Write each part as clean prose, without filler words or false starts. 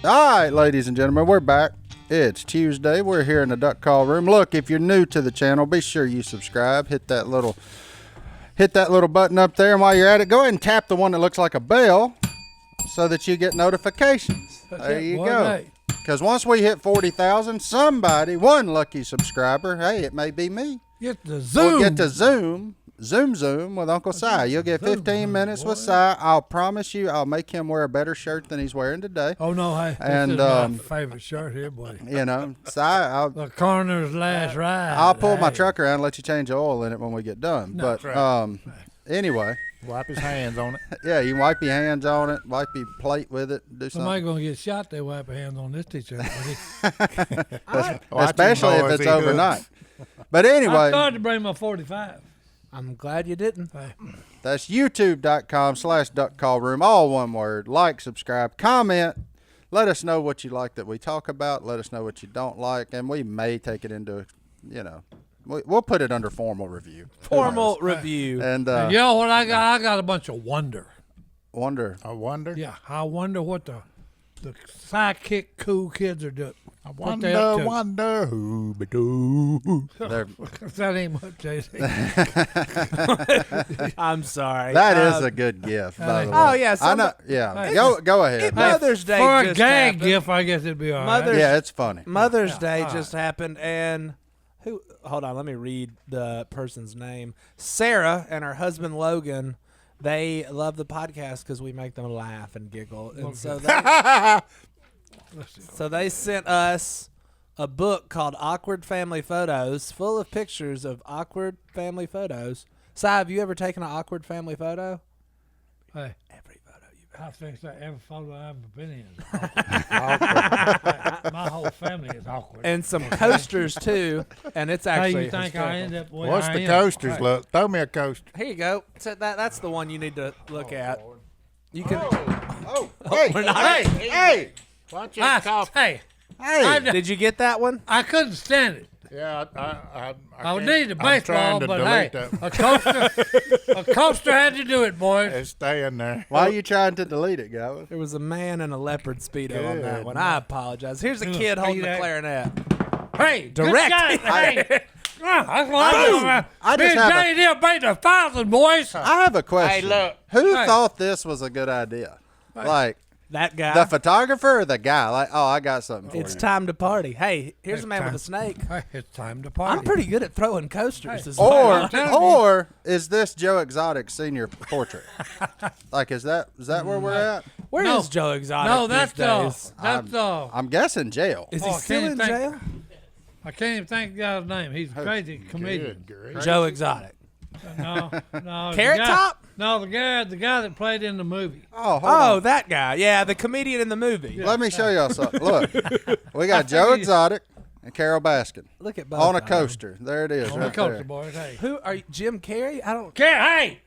All right, ladies and gentlemen, we're back. It's Tuesday. We're here in the duck call room. Look, if you're new to the channel, be sure you subscribe. Hit that little button up there, and while you're at it, go ahead and tap the one that looks like a bell so that you get notifications. There you go. Because once we hit 40,000, somebody, one lucky subscriber, hey, it may be me. Get the Zoom. We'll get to Zoom with Uncle Si. You'll get 15 minutes with Si. I'll promise you I'll make him wear a better shirt than he's wearing today. Oh, no, hey. And, this is my favorite shirt here, buddy. You know, Si, I'll... The coroner's last ride. I'll pull my truck around and let you change the oil in it when we get done. No, but anyway. Wipe his hands on it. Yeah, you wipe your hands on it, wipe your plate with it, do something. Somebody going to get shot, they wipe their hands on this t-shirt, buddy. Especially if it's overnight. But anyway. I started to bring my 45. I'm glad you didn't. That's youtube.com/duckcallroom, all one word. Like, subscribe, comment. Let us know what you like that we talk about. Let us know what you don't like, and we may take it into, we'll put it under formal review. Formal review. And you know what I got? I got a bunch of wonder. Wonder. I wonder? Yeah, I wonder what the sidekick cool kids are doing. I wonder who be do. That ain't much, JC. I'm sorry. That is a good gift, by the way. Oh, yeah. I know. Yeah. Go ahead. Mother's Day For just a gag happened. gift, I guess it'd be all right. Yeah, it's funny. Mother's Day just happened, and hold on, let me read the person's name. Sarah and her husband Logan, they love the podcast because we make them laugh and giggle. And so they sent us a book called Awkward Family Photos, full of pictures of awkward family photos. Si, have you ever taken an awkward family photo? Hey. Every photo you've I think that every photo I've ever been in is awkward. My whole family is awkward. And some coasters, too, and it's actually How you think hysterical. I end up where What's I the am? coasters Right. look? Throw me a coaster. Here you go. So that's the one you need to look at. You can. Hey! Watch your coffee. Hey, Did you get that one? I couldn't stand it. Yeah, I would need a I'm baseball, trying to but hey, delete that. a coaster had to do it, boys. It's staying there. Why are you trying to delete it, Godwin? There was a man in a leopard Speedo on that Good one. I apologize. Here's a kid holding the clarinet. Hey, Direct. Good shot. Hey. That's what I'm doing. I Me just and have Johnny Depp made 1,000, boys. I have a question. Hey, look. Who Hey. thought this was a good idea? Like, That guy. the photographer or the guy? Like, oh, I got something for It's you. time to party. Hey, here's It's a man time. with a snake. Hey, it's time to party. I'm pretty good at throwing coasters. Hey. as well. Or is this Joe Exotic senior portrait? Like, is that where we're at? Where No. is Joe Exotic No, these days? I'm guessing jail. Is he Oh, I still can't in think. jail? I can't even think of the guy's name. He's a crazy comedian. Good grief. Joe Exotic. No. Carrot Top? No, the guy that played in the movie. Oh, hold Oh, on. that guy. Yeah, the comedian in the movie. Let me show y'all something. Look, we got Joe Exotic and Carol Baskin Look at both on a of them. coaster. There it is, On right the coaster, there. boys. Hey. Who are you? Jim Carrey? I don't. Hey!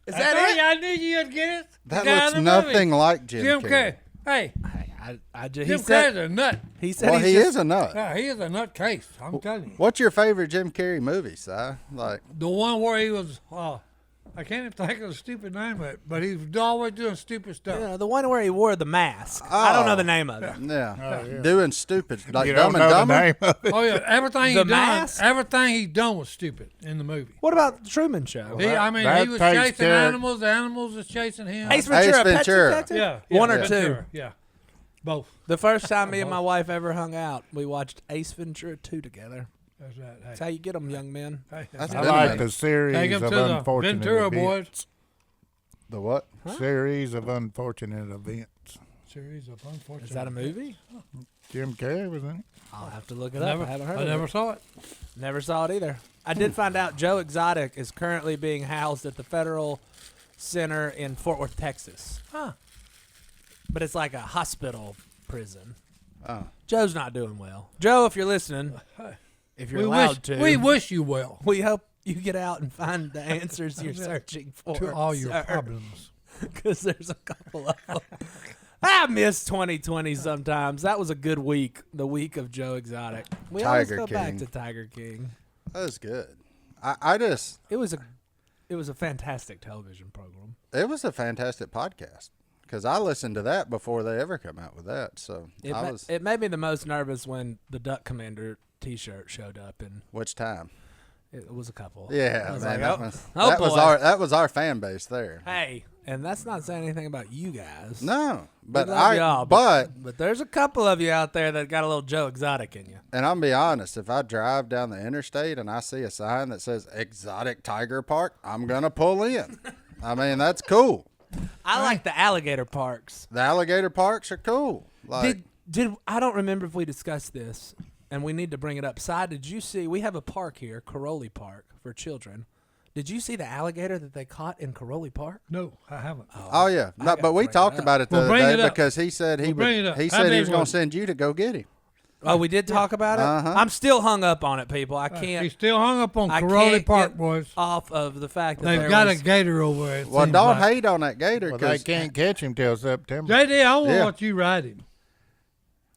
Is I that told it? you, I knew you'd get it. That The guy looks in the movie. nothing like Jim Carrey. Hey, He Jim said. Carrey's a nut. He said Well, he's he just, is a nut. Yeah, he is a nut case. I'm telling you. What's your favorite Jim Carrey movie, Si? Like, The one where he was, I can't even think of the stupid name of it, but he was always doing stupid stuff. You know, the one where he wore the mask. I don't know the name of it. yeah, yeah. doing stupid, like You Dumb don't and know the Dumber. name of it. Oh yeah, Mask? everything he done was stupid in the movie. What about the Truman Show? He was that takes chasing care- animals. The animals was chasing him. Ace Ventura, Pet Ventura. Detective? Yeah, One or Ventura, two? Yeah, both. The first time me and my wife ever hung out, we watched Ace Ventura 2 together. That's right. That's how you get them, young men. That's I been a like minute. the series Take him of to the unfortunate Ventura events. boys. The what? Series of unfortunate events. Series of unfortunate. Is that a movie? Jim Carrey was in it. I'll have to look it up. I haven't heard of never it. saw it. Never saw it either. I did find out Joe Exotic is currently being housed at the Federal Center in Fort Worth, Texas. Huh. But it's like a hospital prison. Oh. Joe's not doing well. Joe, if you're listening, if you're allowed to, We wish you well we hope you get out and find the answers you're searching for. to all your problems. Because there's a couple of them. I miss 2020 sometimes. That was a good week, the week of Joe Exotic. We always Tiger go back King. to Tiger King. That was good. I just, It was a fantastic television program. it was a fantastic podcast. because I listened to that before they ever come out with that. So It made me the most nervous when the Duck Commander T-shirt showed up, and which time? it was a couple. Yeah, I was man, like, that was boy. that was our fan base there. Hey, and that's not saying anything about you guys. No, We but love y'all, but there's a couple of you out there that got a little Joe Exotic in you. and I'll be honest, if I drive down the interstate and I see a sign that says Exotic Tiger Park, I'm gonna pull in. I mean, that's cool. I like the alligator parks. The alligator parks are cool. Like, Did I don't remember if we discussed this, and we need to bring it up. Si, did you see? We have a park here, Carrey Park, for children. Did you see the alligator that they caught in Carrey Park? No, I haven't. oh yeah, no, but we bring it talked up. about it the Well, other bring day it up. because he said he Well, bring it would. up. He How said he big was gonna was it? send you to go get him. Oh, we did talk about it. Uh-huh. I'm still hung up on it, people. I He's can't. still hung up on I Carrey can't Park, get boys. off of the fact that They've there got was, a gator over there. it Well, seems don't like. hate on that gator Well, they because can't catch him till September. JD, I want to Yeah. watch you ride him.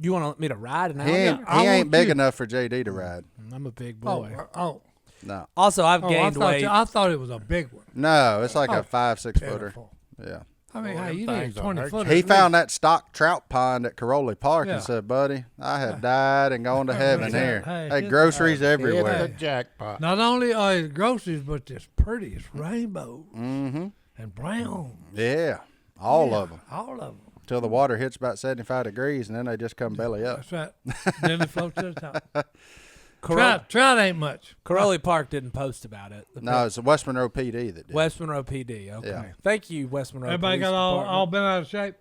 You want me to ride an he alligator? ain't, I he ain't want big you. enough for JD to ride. I'm a big Oh, boy. No, Also, I've I gained weight. thought it was a big one. no, it's like Oh, a 5-6 footer. Pitiful. Yeah. I mean, Boy, hey, them you need a things will 20 hurt footer. He at found least. that stock trout pond at Caroli Park Yeah. and said, "Buddy, I have died and gone to heaven Hey, here. hey, Hey, hit- groceries Hit everywhere." the jackpot. Not only are his groceries, but it's pretty. It's rainbow Mm-hmm. and brown. Yeah, all of them. All of them. Till the water hits about 75 degrees, and then they just come belly up. That's right. Then they float to the top. Carrey Trout ain't much. Park didn't post about it. The No, it's the West Monroe PD that did. West Monroe PD. Okay. Yeah. Thank you, West Monroe. Everybody Police got all Department. bent out of shape.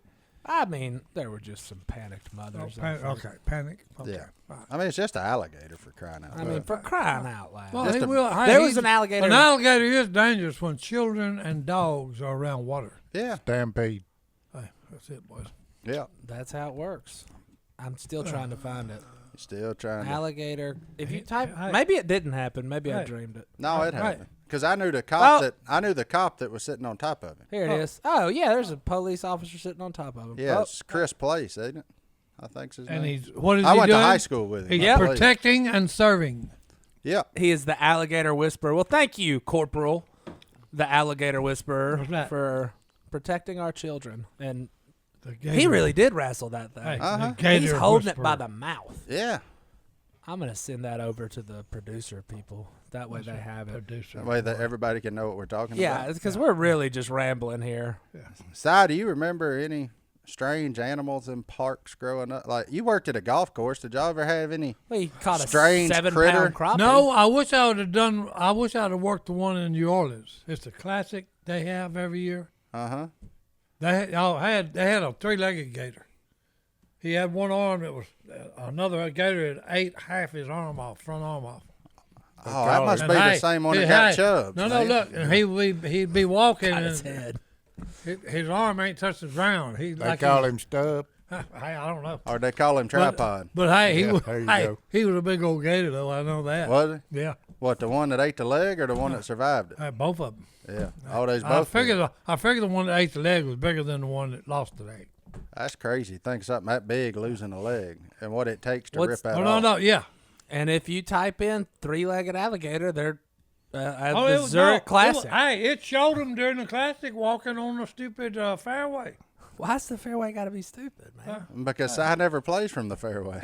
I mean, there were just some panicked mothers. I think. Okay, panic. Okay. Yeah. Right. I mean, it's just an alligator for crying out I loud. mean, for crying out loud. Well, Just he a- will. Hey, There was an alligator. An alligator is dangerous when children and dogs are around water. Yeah, Stampede. Hey, that's it, boys. yeah. That's how it works. I'm still trying to find it. Still trying to. Alligator. If you Hey, type, hey. maybe it didn't happen. Maybe I Hey. dreamed it. No, it Right. happened. Because I knew the cop Oh. I knew the cop that was sitting on top of him. Here it is. Oh yeah, there's a police officer sitting on top of him. Yeah, Oh, it's Chris Place, ain't it? I think's his And name. what is I he went doing? to high school with him. He's I believe. protecting and serving. Yeah. he is the alligator whisperer. Well, thank you, Corporal, the alligator whisperer, What's that? for protecting our children. And The he gator. really did wrestle that thing. Hey, Uh-huh. the gator He's holding it by whisperer. the mouth. Yeah. I'm gonna send that over to the producer people. That way they have it. Producer. That way that everybody can know what we're talking Yeah, about. because we're really just rambling here. Si, do you remember any strange animals in parks growing up? Like, you worked at a golf course. Did y'all ever have any? Well, you caught a Strange 7-pound crappie. No, I wish I would have done. I wish I'd have worked the one in New Orleans. It's a classic they have every year. Uh-huh. They had a 3-legged gator. He had one arm that was another gator that ate half his arm off, front arm off. Oh, that must And be the hey, same one hey, that got hey, chubbed. No, man. look, and he'd be walking Got and his head. his arm ain't touched the ground. He They like call him Stub. Hey, I don't know. Or they call him tripod. But hey, he Yeah, was there you hey, go. he was a big old gator though. I know that. Was he? Yeah, What, the one that ate the leg or the one that survived it? both of them. Yeah. Oh, there's I both. figured did. the one that ate the leg was bigger than the one that lost the leg. That's crazy. Think something that big losing a leg and what it takes to What's- rip that Oh off. no, yeah. And if you type in 3-legged alligator, they're at Oh, the Zurich Classic. Hey, it showed him during the classic walking on the stupid fairway. Why's the fairway got to be stupid, man? Because I never plays from the fairway.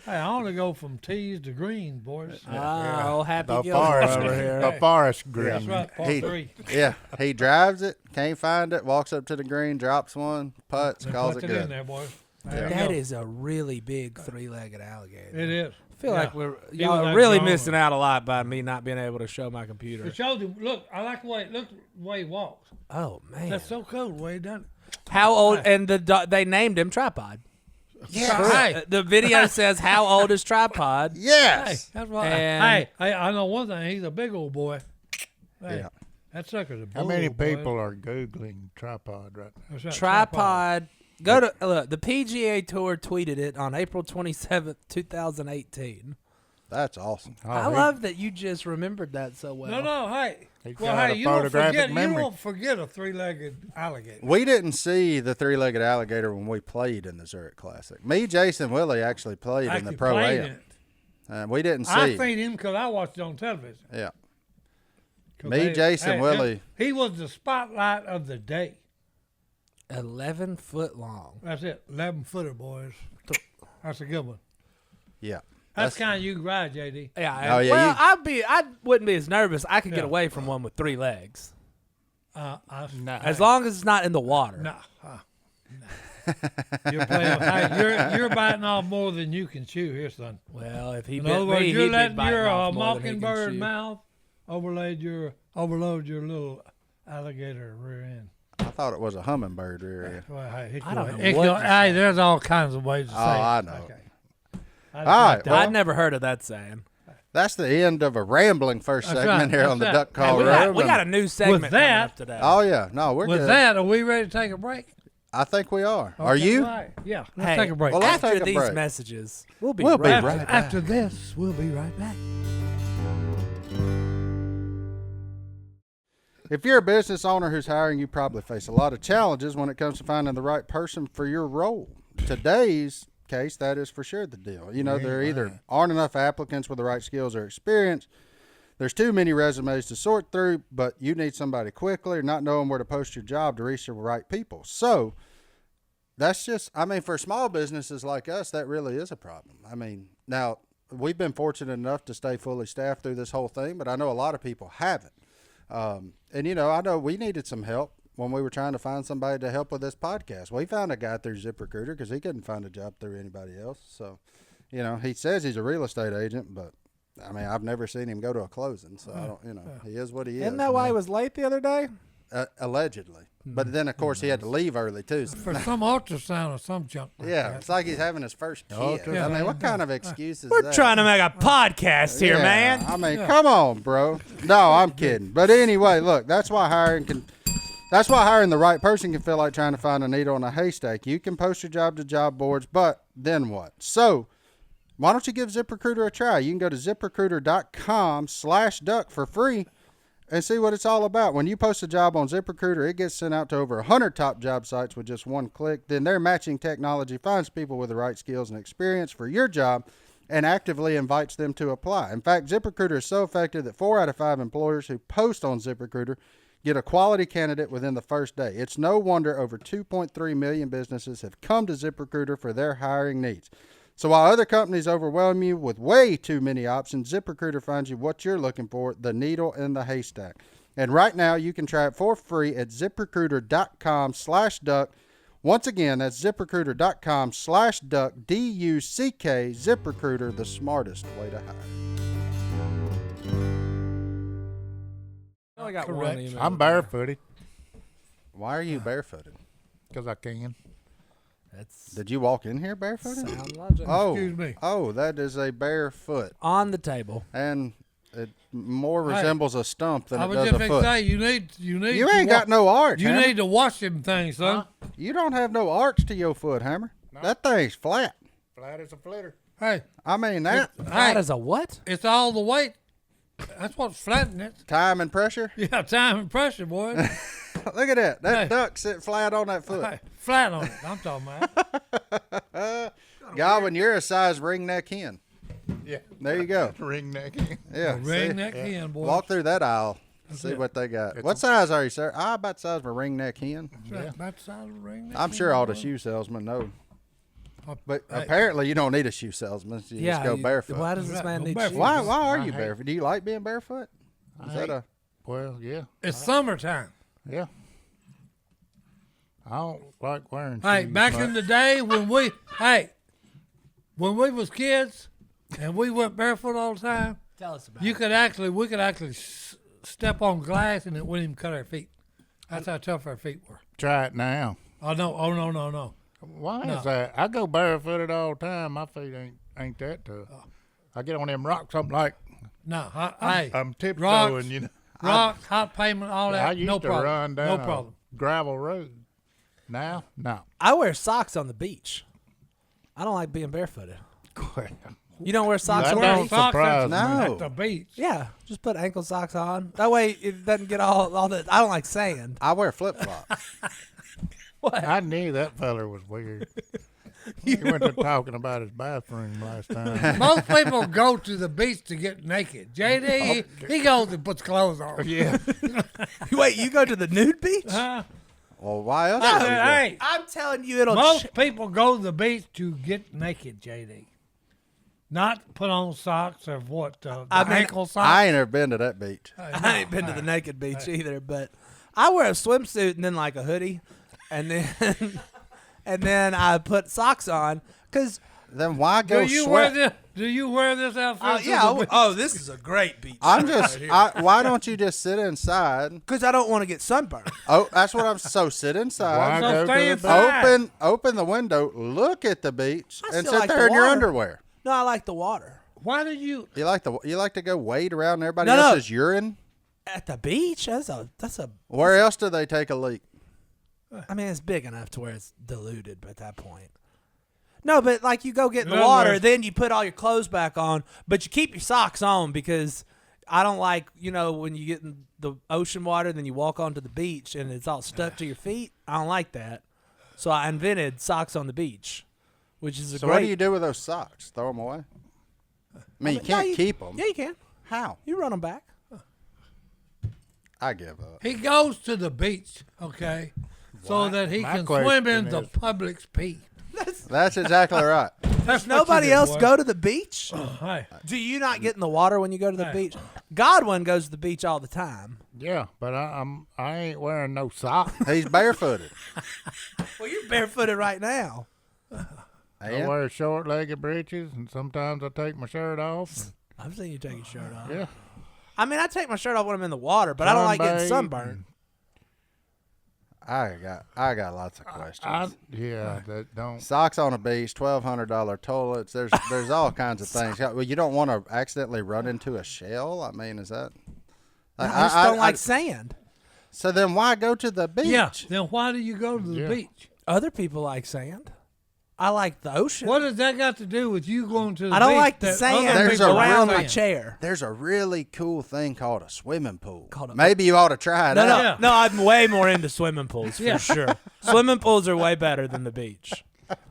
Hey, I only go from tees to green, boys. Oh, happy The Gilmore forest, over here. the forest That's green. right, par He- 3. Yeah, he drives it, can't find it, walks up to the green, drops one, putts, They calls put it it in good. there, boys. There you That go. is a really big 3-legged alligator. It is. I feel like y'all was are that really drama. missing out a lot by me not being able to show my computer. It showed him. Look, I like the way he walks. Oh man, That's so cool the way he done it. how old? And they named him Tripod. Hey, The video says how old is Tripod? hey, Yes. that's right. And- Hey, I know one thing. He's a big old boy. Hey, Yeah. that sucker's a How bull, many boy. people are Googling tripod right now? That's right, Tripod. Go to look. The PGA Tour tweeted it on April 27th, 2018. That's awesome. Oh, I love that you just remembered that so well. No, hey. He's Well, got hey, a you don't photographic forget. memory. You don't forget a 3-legged alligator. We didn't see the 3-legged alligator when we played in the Zurich Classic. Me, Jason, Willie actually played in the Actually Pro played in Am. it. And we didn't see. I seen him because I watched it on television. Yeah. 'Cause Me, Jason, Willie. He was the spotlight of the day. 11 foot long. That's it. 11-footer, boys. That's a good one. Yeah. That's kind of you can ride, JD. Yeah. Oh, yeah, Well, you- I wouldn't be as nervous. I could get Yeah. away from one with 3 legs. Nah. As long as it's not in the water. No. You're playing. Hey, you're biting off more than you can chew here, son. Well, if he In bit other words, me, you're he'd be letting biting your off more than he can mockingbird chew. mouth overload your little alligator rear end. I thought it was a hummingbird area. Well, hey, I don't know what you hey, there's all kinds of ways to say it. I know. Okay. All right, well, I'd never heard of that saying. that's the end of a rambling first That's segment right, here on the that's Duck right. Call we Room. got a new segment coming that- up today. Oh, yeah. No, we're With good. that, are we ready to take a break? I think we are. Are Okay, you? right. Yeah. Let's Hey, take a break. well, let's After take a these break. messages, we'll be We'll be right right back. After this, we'll be right back. If you're a business owner who's hiring, you probably face a lot of challenges when it comes to finding the right person for your role. Today's case, that is for sure the deal. You know, there either aren't enough applicants with the right skills or experience, there's too many resumes to sort through, but you need somebody quickly, or not knowing where to post your job to reach the right people. So that's just, I mean, for small businesses like us, that really is a problem. I mean, now we've been fortunate enough to stay fully staffed through this whole thing, but I know a lot of people haven't. And, you know, I know we needed some help when we were trying to find somebody to help with this podcast. We found a guy through ZipRecruiter because he couldn't find a job through anybody else. So, you know, he says he's a real estate agent, but I mean, I've never seen him go to a closing. So I don't, you know, he is what he is. Isn't that why he was late the other day? Allegedly. But then, of course, he had to leave early, too. So- For some ultrasound or some junk. Like yeah, that. it's like he's having his first kid. Yeah. I mean, what kind of excuse is We're that? trying to make a podcast here, Yeah, man. I mean, come on, bro. No, I'm kidding. But anyway, look, that's why hiring the right person can feel like trying to find a needle in a haystack. You can post your job to job boards, but then what? So why don't you give ZipRecruiter a try? You can go to ZipRecruiter.com/duck for free and see what it's all about. When you post a job on ZipRecruiter, it gets sent out to over 100 top job sites with just one click. Then their matching technology finds people with the right skills and experience for your job and actively invites them to apply. In fact, ZipRecruiter is so effective that 4 out of 5 employers who post on ZipRecruiter get a quality candidate within the first day. It's no wonder over 2.3 million businesses have come to ZipRecruiter for their hiring needs. So while other companies overwhelm you with way too many options, ZipRecruiter finds you what you're looking for, the needle in the haystack. And right now, you can try it for free at ZipRecruiter.com/duck. Once again, that's ZipRecruiter.com/duck, D-U-C-K, ZipRecruiter, the smartest way to hire. I only got one Correct. email. I'm barefooted Why are you barefooted? because I can. That's Did you walk in here barefooted? sound logic. Oh, Excuse me. Oh, that is a bare foot. On the table. And it more Hey, resembles a stump than I it was does just a going foot. to say, you need You to ain't got no arch, You Hammer. need to wash them things, son. You don't have no arch to your foot, Hammer. No. That thing's flat. Flat as a flitter. Hey, I mean, that That is a what? it's all the weight. That's what's flattening it. time and pressure. Yeah, time and pressure, boy. Look at that. That Hey. duck sit flat on that foot. Hey, flat on it. I'm talking about. Godwin, you're a size ring neck hen. Yeah. There you go. Ring neck. Yeah. Ring see? neck hen, boy. Walk through that aisle. See it. what they got. It's What a- size are you, sir? I'm about the size of a ring neck hen. That's about the size of a ring neck I'm hen, sure all the boy. shoe salesmen know. But Hey. apparently you don't need a shoe salesman. You Yeah. just go barefoot. Why does this Right, man go need barefoot. shoes? Why are I you hate- barefoot? Do you like being barefoot? Is that a Well, yeah. It's summertime. Yeah. I don't like wearing Hey, shoes back much. in the day when we was kids and we went barefoot all the time, Tell us about we could actually step on glass and it wouldn't even cut our feet. That's how tough our feet were. Try it now. Oh no. Why No. is that? I go barefooted all the time. My feet ain't that tough. I get on them rocks. I'm like No, hey, I'm tiptoeing. rocks, You know. rocks, hot pavement, all that. I used no to problem. run down No a problem. gravel road. Now, no. I wear socks on the beach. I don't like being barefooted. You don't wear socks That on don't the beach? Socks surprise me. at the beach. Yeah, just put ankle socks on. That way it doesn't get all the. I don't like sand. I wear flip flops. I knew that feller was weird. He went to talking about his bathroom last time. Most people go to the beach to get naked. JD, he goes and puts clothes on. Yeah. Wait, you go to the nude beach? Huh? Well, why else? I would you said, go? hey, I'm telling you, it'll. most people go to the beach to get naked, JD. Not put on socks or what? The I mean, ankle socks. I ain't ever been to that beach. I ain't been to the naked beach either, but I wear a swimsuit and then like a hoodie, and then and then I put socks on because. Then why do go you sweat? wear this? Do you wear this outfit? to Yeah. the beach? Oh, this is a great beach. I'm just. Why don't you just sit inside? Because I don't want to get sunburned. Oh, that's what I'm. So sit Why inside. go So to stay the inside. Open the window. Look at the beach I and still sit like there the in your water. underwear. No, I like the water. Why do you? You like to go wade around everybody No, no. else's urine? At the beach, that's a. Where else do they take a leak? I mean, it's big enough to where it's diluted at that point. No, but like you go get in the In other water, words- then you put all your clothes back on, but you keep your socks on because I don't like, when you get in the ocean water, then you walk onto the beach and it's all stuck to your feet. I don't like that. So I invented socks on the beach, which is a So great. what do you do with those socks? Throw them away? I mean, you can't keep them. Yeah, you can. How? You run them back. I give up. He goes to the beach, okay, so that he my can swim in question the is- public's pee. That's exactly right. That's Nobody else go to the beach? Hey, Do you not get in the water when you go to the Hey. beach? Godwin goes to the beach all the time. Yeah, but I ain't wearing no socks. He's barefooted. Well, you're barefooted right now. I And wear short-legged breeches, and sometimes I take my shirt off. I've seen you take your shirt off. Yeah. I mean, I take my shirt off when I'm in the water, but I don't like getting Sunbathe sunburned. I got lots of questions. That don't. Socks on a beach, $1,200 toilets. There's all kinds of things. Well, you don't want to accidentally run into a shell. I mean, is that? I just don't like sand. So then why go to the beach? yeah. Then why do you go to the Yeah. beach? Other people like sand. I like the ocean. What has that got to do with you going to the beach? I don't like the that sand other There's people a around really- my chair. There's a really cool thing called a swimming pool. Called a- Maybe you ought to try it No, out. no, Yeah. no. I'm way more into swimming pools for Yeah. sure. Swimming pools are way better than the beach.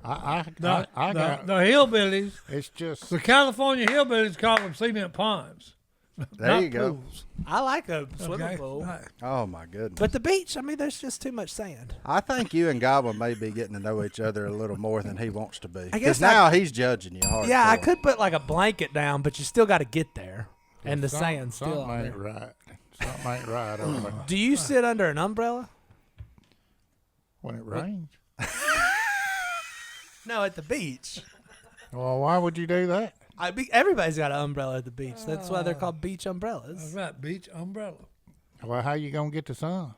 I The, got. the hillbillies, It's just. the California hillbillies call them cement ponds. There not you go. pools, I like a swimming okay? pool, Right. Oh my goodness. but the beach. I mean, there's just too much sand. I think you and Godwin may be getting to know each other a little more than he wants to be. I Because guess now he's judging you hard. Yeah, I could put like a blanket down, but you still got to get there, and the sand's still Something on ain't there. right. Something ain't right over there. Do you sit under an umbrella? When it rains. No, at the beach. Well, why would you do that? Everybody's got an umbrella at the beach. That's why they're called beach That's umbrellas. right, beach umbrella. Well, how you gonna get the sun?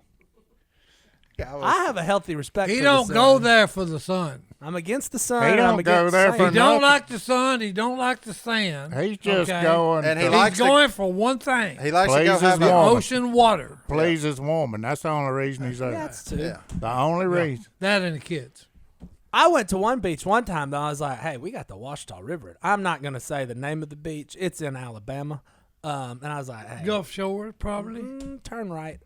I have a healthy respect He for don't the go sun. there for the sun. I'm against the sun. He and I'm don't go against there sand. for He don't nothing. like the sun. He don't like the sand. He's just okay? going And he to likes He's going for one thing: He likes to go Pleases have the a woman. ocean water. please his woman. That's the only reason he's there. That's too. Yeah. The only reason. That and the kids. I went to one beach one time though. I was like, "Hey, we got the Washita River." I'm not gonna say the name of the beach. It's in Alabama, and I was like, "Hey, Gulf Shore, probably. turn right,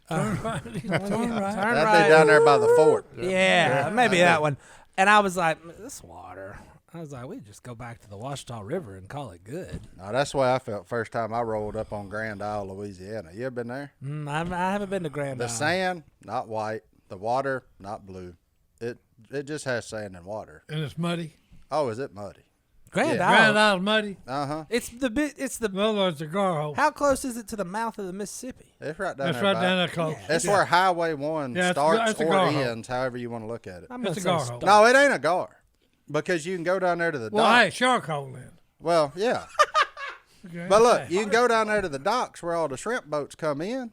Turn right. Turn right. turn That'd right." be down there by the fort. Yeah, maybe that one. And I was like, "This water." I was like, "We just go back to the Washita River and call it good." Now, that's the way I felt first time I rolled up on Grand Isle, Louisiana. You ever been there? I haven't been to Grand The Isle. sand, not white. The water, not blue. It just has sand and water. And it's muddy. Oh, is it muddy? Grand Yeah. Isle. Grand Isle's muddy. Uh-huh. It's the bit. It's the. In other words, the gar hole. How close is it to the mouth of the Mississippi? It's right down That's there. right by- down there close. That's where Highway 1 Yeah, it's starts a or gar hole. ends, however you want to look at it. I'm It's gonna a say gar hole. stop. No, it ain't a gar. Because you can go down there to the Well, dock. hey, shark hole then. Well, yeah. Okay. But look, Hey. you can go down there to the docks where all the shrimp boats come in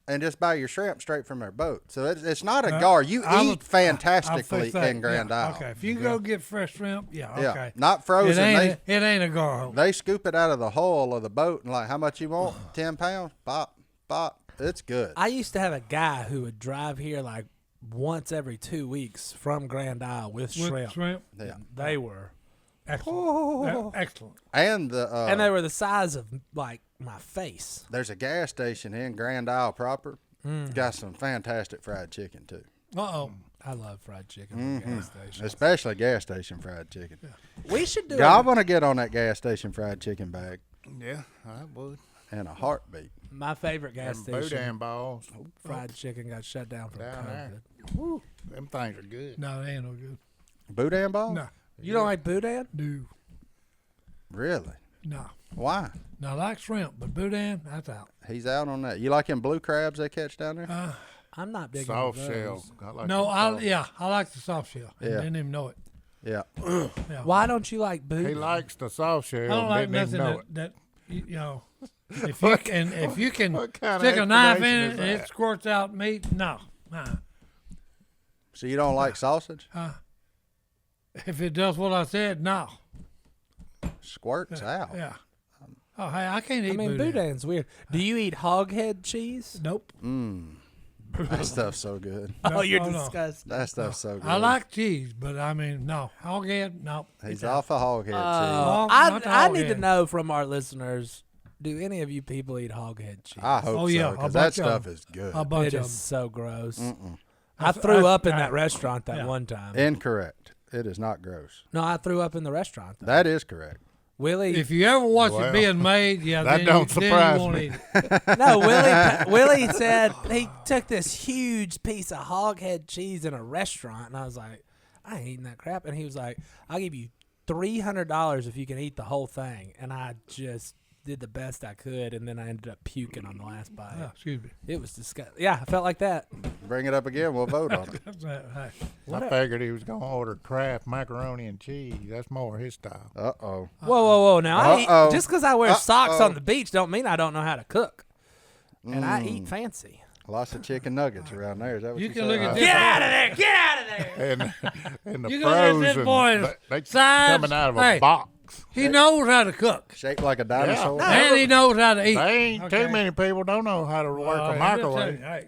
and just buy your shrimp straight from their boat. So it's not a gar. You I eat would- fantastically I'll fix that. in Grand Yeah, Isle. Okay, if you go get fresh shrimp, yeah, Yeah, okay. not It frozen. ain't, it ain't a gar hole. They scoop it out of the hull of the boat and like, how much you want? 10 pounds? Bop, bop. It's good. I used to have a guy who would drive here like once every 2 weeks from Grand Isle with With shrimp. shrimp. Yeah. They were, Excellent. Excellent. And the and they were the size of like my face. there's a gas station in Grand Isle proper. Mm. Got some fantastic fried chicken too. Uh-oh. I love fried chicken from gas station. Especially gas station fried chicken. We should do Y'all it. want to get on that gas station fried chicken bag. Yeah, I would. in a heartbeat. My favorite gas Them station, boudin balls. fried chicken, got shut down from Down COVID. there. Woo, them things are good. No, they ain't no good. Boudin ball? No, You don't like boudin? no, Really? no. Why? No, I like shrimp, but boudin, that's out. He's out on that. You like them blue crabs they catch down there? I'm not big Soft on shell. those. I like No, them soft. I like the soft shell. Yeah. Didn't even know it. Yeah. Yeah. Why don't you like boudin? He likes the soft shell. I don't like didn't even nothing know it. that you know. If you can what kind of stick a knife in explanation it is and it that? squirts out meat, no. So you don't like sausage? If it does what I said, no. Squirts out. Yeah. Oh, hey, I can't eat I mean, boudin. boudin's weird. Do you eat hog head cheese? Nope. That stuff's so good. Oh, you're no. disgusting. That stuff's so good. I like cheese, but I mean, no. Hog head, no. He's off a hog head cheese. Hog- I not the I hog need to head. know from our listeners, do any of you people eat hog head cheese? I hope Oh, yeah, so, a because that bunch of stuff them. is good. A bunch It of is them. so gross. I That's- threw up in that's- that restaurant that yeah. one time. Incorrect. It is not gross. No, I threw up in the restaurant. Though. That is correct. Willie, If you ever watch Well, it being made, yeah, that then don't you, surprise then you won't me. eat it. no, Willie said he took this huge piece of hog head cheese in a restaurant, and I was like, I ain't eating that crap. And he was like, I'll give you $300 if you can eat the whole thing. And I just did the best I could, and then I ended up puking on the last bite. Oh, excuse me. It was disgusting. Yeah, I felt like that. Bring it up again. We'll vote on it. That's that. Hey. I figured he was going to order Kraft macaroni and cheese. That's more his style. Uh-oh. Whoa! Now I Uh-oh. eat, just because I wear socks Uh-oh. on the beach don't mean I don't know how to cook. And I eat fancy. Lots of chicken nuggets around there. Is that what you You can said? look at this. Get out of there! Get out of there! And the You can look at this frozen, boy's they sides. coming out of a Hey. box. He knows how to cook, Shaped like a dinosaur. Yeah. and he knows how to eat. They ain't Okay. too many people don't know how to work Oh, a yeah, microwave. hey,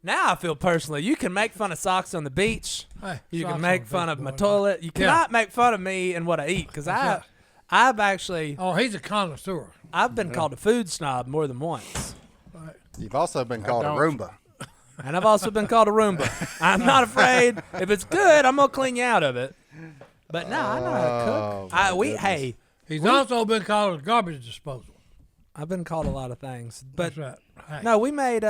Now I feel personally. You can make fun of socks on the beach. hey, You socks can make on fun the of my boy. toilet. You cannot make fun of me and what I eat because right. I've actually Oh, he's a connoisseur. I've been called a food snob more than once, Right. You've also been called a don't- Roomba. and I've also been called a Roomba. I'm not afraid. If it's good, I'm gonna clean you out of it. But no, I know how to Oh, cook. my Hey, He's also been called a garbage disposal. I've been called a lot of things, but That's right. Hey. no, we made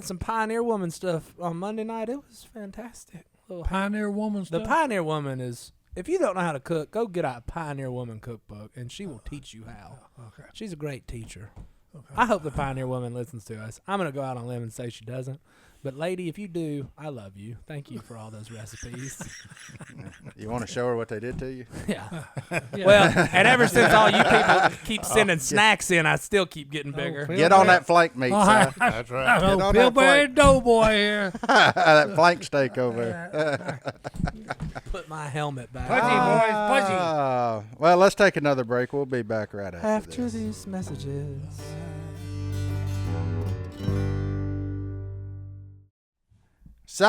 some Pioneer Woman stuff on Monday night. It was fantastic. Little Pioneer woman The stuff. Pioneer Woman is, if you don't know how to cook, go get a Pioneer Woman cookbook, and she will teach you how. Okay. She's a great teacher. I hope the Pioneer Woman listens to us. I'm going to go out on a limb and say she doesn't. But, lady, if you do, I love you. Thank you for all those recipes. You want to show her what they did to you? Yeah. Yeah. Well, and ever since all you people keep sending snacks in, I still keep getting bigger. Phil Get on Bear. that flank meat, Oh, son. That's right. Get Oh, on Bill that flank. Bear Doughboy here. That flank steak over there. Put my helmet back. Pudgy, boys, pudgy. Well, let's take another break. We'll be back right after After this. these messages. Si,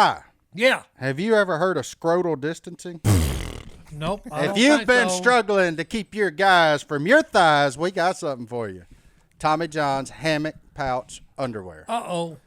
Yeah. have you ever heard of scrotal distancing? Nope. I If don't you've think been so. struggling to keep your guys from your thighs, we got something for you. Tommy John's hammock pouch underwear. Uh-oh.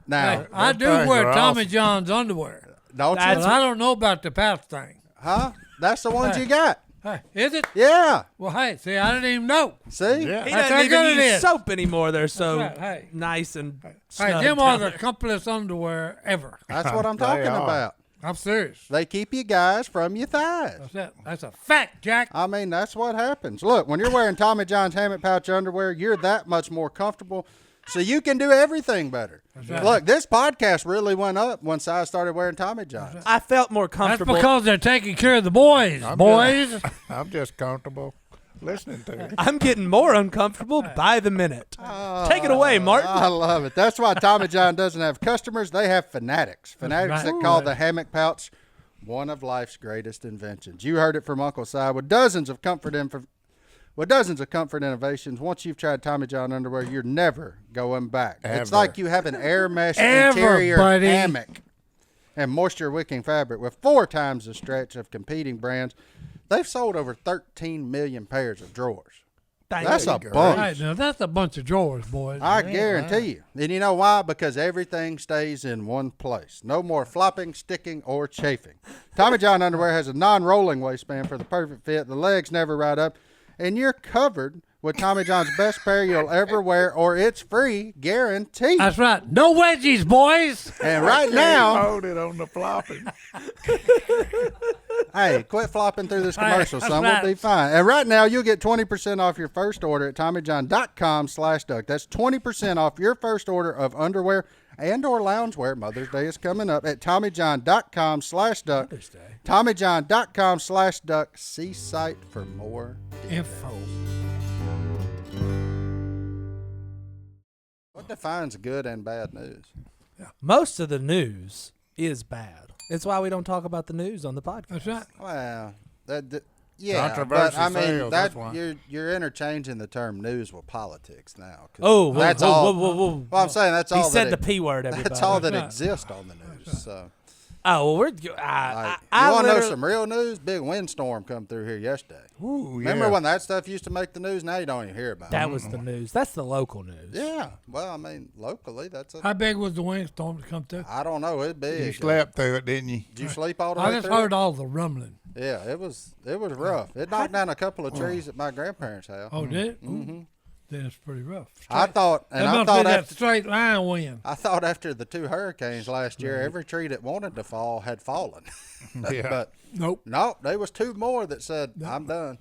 Now, Hey, I do things wear are Tommy awesome. John's underwear. don't But you? I don't know about the pouch thing. Huh? That's the ones Hey. you got. Hey, is it? Yeah. Well, hey, see, I didn't even know. See? Yeah. He That's doesn't how even good it use is. soap anymore. They're so That's right. Hey. nice and Hey, snug them are down the there. comfortless underwear ever. That's what I'm They talking are. about. I'm serious. They keep you guys from your thighs. That's a fact, Jack. I mean, that's what happens. Look, when you're wearing Tommy John's hammock pouch underwear, you're that much more comfortable, so you can do everything better. right. Look, this podcast really went up once I started wearing Tommy John's. I felt more That's comfortable. because they're taking care of the boys. Boys. I'm just comfortable listening to it. I'm getting more uncomfortable by the minute. Take it away, Martin. I love it. That's why Tommy John doesn't have customers. They have fanatics. Fanatics right. that call the hammock pouch one of life's greatest inventions. You heard it from Uncle Si with dozens of comfort innovations. Once you've tried Tommy John underwear, you're never going back. It's Ever. like you have an air mesh Ever, interior buddy. hammock and moisture wicking fabric with 4 times the stretch of competing brands. They've sold over 13 million pairs of drawers. That's a you. bunch. Right, now that's a bunch of drawers, boys. I guarantee you. And you know why? Because everything stays in one place. No more flopping, sticking, or chafing. Tommy John underwear has a non-rolling waistband for the perfect fit. The legs never ride up, and you're covered with Tommy John's best pair you'll ever wear, or it's free, guaranteed. That's right. No wedgies, boys. And right now, hold it on the flopping. hey, quit flopping through this commercial, That's son. right. We'll be fine. And right now, you'll get 20% off your first order at TommyJohn.com/duck. That's 20% off your first order of underwear and or loungewear. Mother's Day is coming up at TommyJohn.com/duck. Mother's Day. TommyJohn.com/duck. See site for more Info. What defines good and bad news? Most of the news is bad. It's why we don't talk about the news on the podcast. That's right. Well, yeah, Controversy but I mean sales, that's why. you're interchanging the term news with politics now. 'Cause Oh, whoa, that's whoa, all. whoa, whoa, whoa. Well, I'm saying that's all. He said that the P word, everybody. That's all that Right. exists on the news. So, Oh, well, we're. like, I you want to know literally- some real news? Big windstorm come through here yesterday. Ooh, Remember yeah. when that stuff used to make the news? Now you don't even hear about it. That was the news. That's the local news. Yeah. Well, I mean, locally, that's a. How big was the windstorm to come through? I don't know. It's big. You slept through it, didn't you? Did you sleep all the I way just through? heard all the rumbling. Yeah, it was rough. It knocked down a couple of trees at my grandparents' house. Oh, did it? Mm-hmm. Then it's pretty rough. I thought, and That I must thought be that after straight line wind. I thought after the 2 hurricanes last year, every tree that wanted to fall had fallen. Yeah. But Nope. no, there was 2 more that said, "I'm done."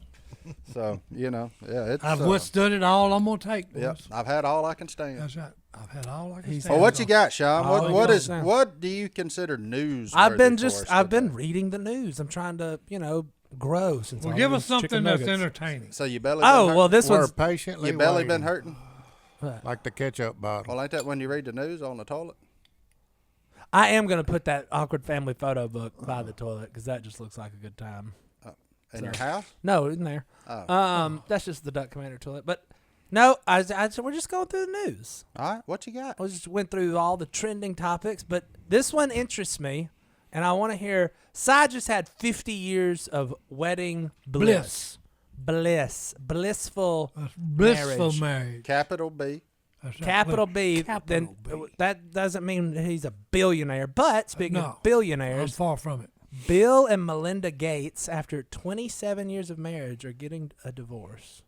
So yeah, it's. I've withstood it all I'm gonna take, boys. Yep, I've had all I can stand. That's right. I've had all I can He's- stand. Well, what you got, Sean? Oh, What do you consider news? I've been reading the news. I'm trying to, grow since. Well, all give us these chicken something that's nuggets. entertaining. So your belly. Oh been well, hurting? this We're one's. patiently Your belly waiting, been hurting? like the ketchup bottle. Well, ain't that when you read the news on the toilet? I am gonna put that awkward family photo book by the toilet because that just looks like a good time. In your house? No, in there. Oh. That's just the Duck Commander toilet. But no, we're just going through the news. All right, what you got? I just went through all the trending topics, but this one interests me, and I want to hear. Cy just had 50 years of wedding bliss. Blissful Blissful marriage. marriage. Capital B. That's right. Capital Look, B. capital Then B. that doesn't mean he's a billionaire. But speaking No. of I'm billionaires, far from it. Bill and Melinda Gates, after 27 years of marriage, are getting a divorce.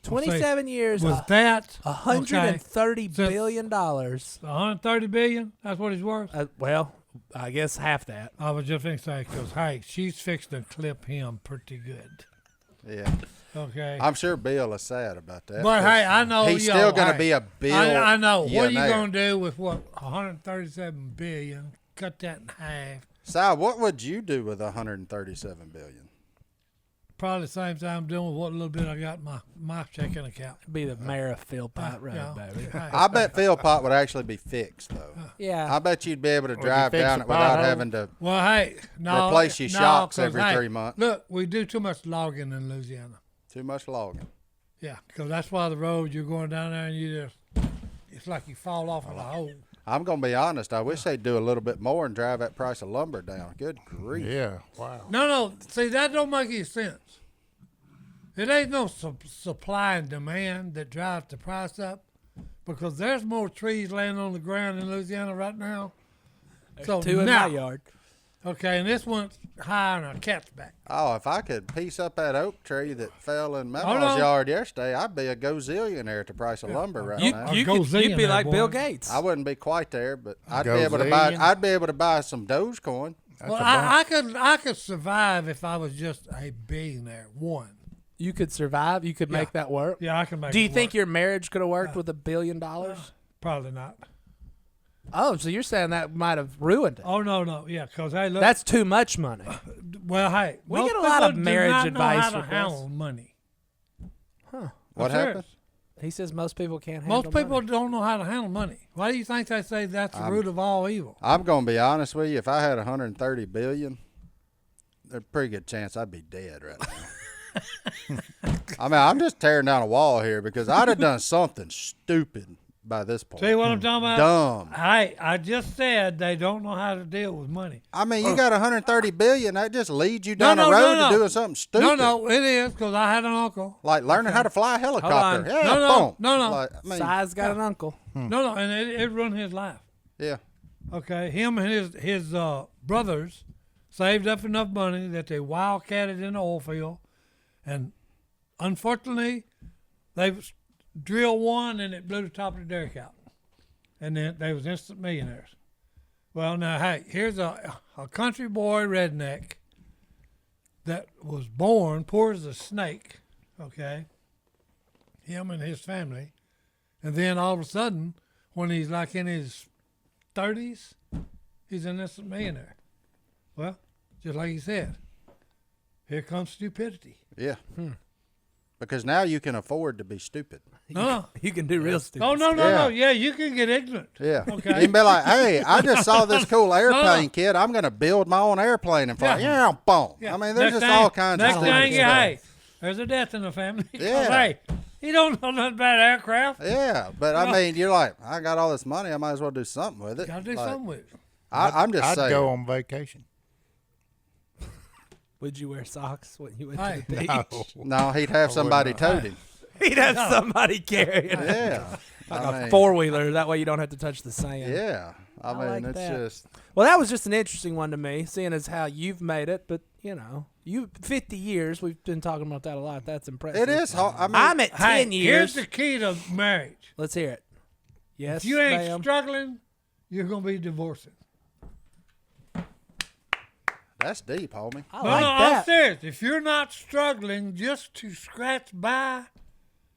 27 years, Was that $130 Since- billion dollars. 130 billion? That's what he's worth. Well, I guess half that. I was just going to say, because, hey, she's fixed to clip him pretty good. Yeah. Okay. I'm sure Bill is sad about that. But, hey, I know he's y'all, still going to hey, be a bill. I know. What are you millionaire. going to do with what? 137 billion? Cut that in half. Si, what would you do with 137 billion? Probably the same thing I'm doing with what little bit I got in my checking account. Be the mayor of Philpott Road, Yeah. baby. Hey, I bet Philpott would actually be fixed though. Yeah. I bet you'd be able to you drive fix down the it without pothole? having to. well, hey, no. Replace your no, shocks 'cause, every hey, 3 months. Look, we do too much logging in Louisiana. Too much logging. Yeah, because that's why the road you're going down there and you just, it's like you fall off in a hole. I'm gonna be honest. I wish they'd do a little bit more and drive that price of lumber down. Good grief. Yeah. Wow. No, see, that don't make any sense. It ain't no supply and demand that drives the price up because there's more trees laying on the ground in Louisiana right now. So Two in now, my yard. okay, and this one's high on a cat's back. Oh, if I could piece up that oak tree that fell in Oh, Mama's no. yard yesterday, I'd be a gozillionaire at the price of lumber right now. You'd be gazillionaire, like Bill boy. Gates. I wouldn't be quite there, but I'd be able to buy. Gazillion? I'd be able to buy some Dogecoin. That's Well, a bunch. I could survive if I was just a billionaire. One. You could survive. You could make that work. Yeah, I can make Do you it think work. your marriage could have worked with $1 billion? Probably not. Oh, so you're saying that might have ruined it? Oh, no. Yeah, because, hey, look. That's too much money. Well, hey. We most get a lot of people do marriage not advice know how to requests. handle money. What I'm serious. happened? He says most people can't handle Most people money. don't know how to handle money. Why do you think they say that's the root of all evil? I'm gonna be honest with you. If I had 130 billion, there's a pretty good chance I'd be dead right now. I mean, I'm just tearing down a wall here because I'd have done something stupid by this point. See what I'm talking about? Dumb. Hey, I just said they don't know how to deal with money. I mean, you got 130 billion. That just leads you down the road to doing something stupid. No, it is because I had an uncle. Like learning how to fly a helicopter. Hold Yeah, No, boom. no. Like, I mean, Si's got an uncle. No, and it ruined his life. yeah. Okay, him and his brothers saved up enough money that they wildcatted in the oil field, And unfortunately, they drilled one and it blew the top of the derrick out. And then they was instant millionaires. Well, now, hey, here's a country boy redneck that was born poor as a snake, okay? Him and his family. And then all of a sudden, when he's like in his 30s, he's an instant millionaire. Well, just like he said, here comes stupidity. Yeah. Because now you can afford to be stupid. No. You can do real stupid. Oh, no. Yeah. Yeah, you can get ignorant. Yeah. Okay. You can be like, hey, I just saw this cool airplane, kid. I'm going to build my own airplane and fly. Yeah, boom. Yeah. I mean, there's Next just thing- all kinds of next stupid thing stuff. hey, there's a death in the family. Yeah. Hey, he don't know nothing about aircraft. Yeah, but I mean, you're like, I got all this money. I might as well do something with it. Got to do Like, something with it. I'm just I'd saying. go on vacation. Would you wear socks when you went Hey. to the beach? No. No, he'd have somebody not. tote him. He'd have somebody carrying it. Yeah. Like I a mean, four-wheeler. That way you don't have to touch the sand. Yeah. I mean, like it's that. just. Well, that was just an interesting one to me, seeing as how you've made it. But, you know, 50 years. We've been talking about that a lot. That's impressive. It is hard. I mean, I'm at 10 Hey, years. here's the key to marriage. Let's hear it. Yes, If you ain't ma'am. struggling, you're going to be divorcing. that's deep, homie. I No, like I'm that. serious. If you're not struggling just to scratch by,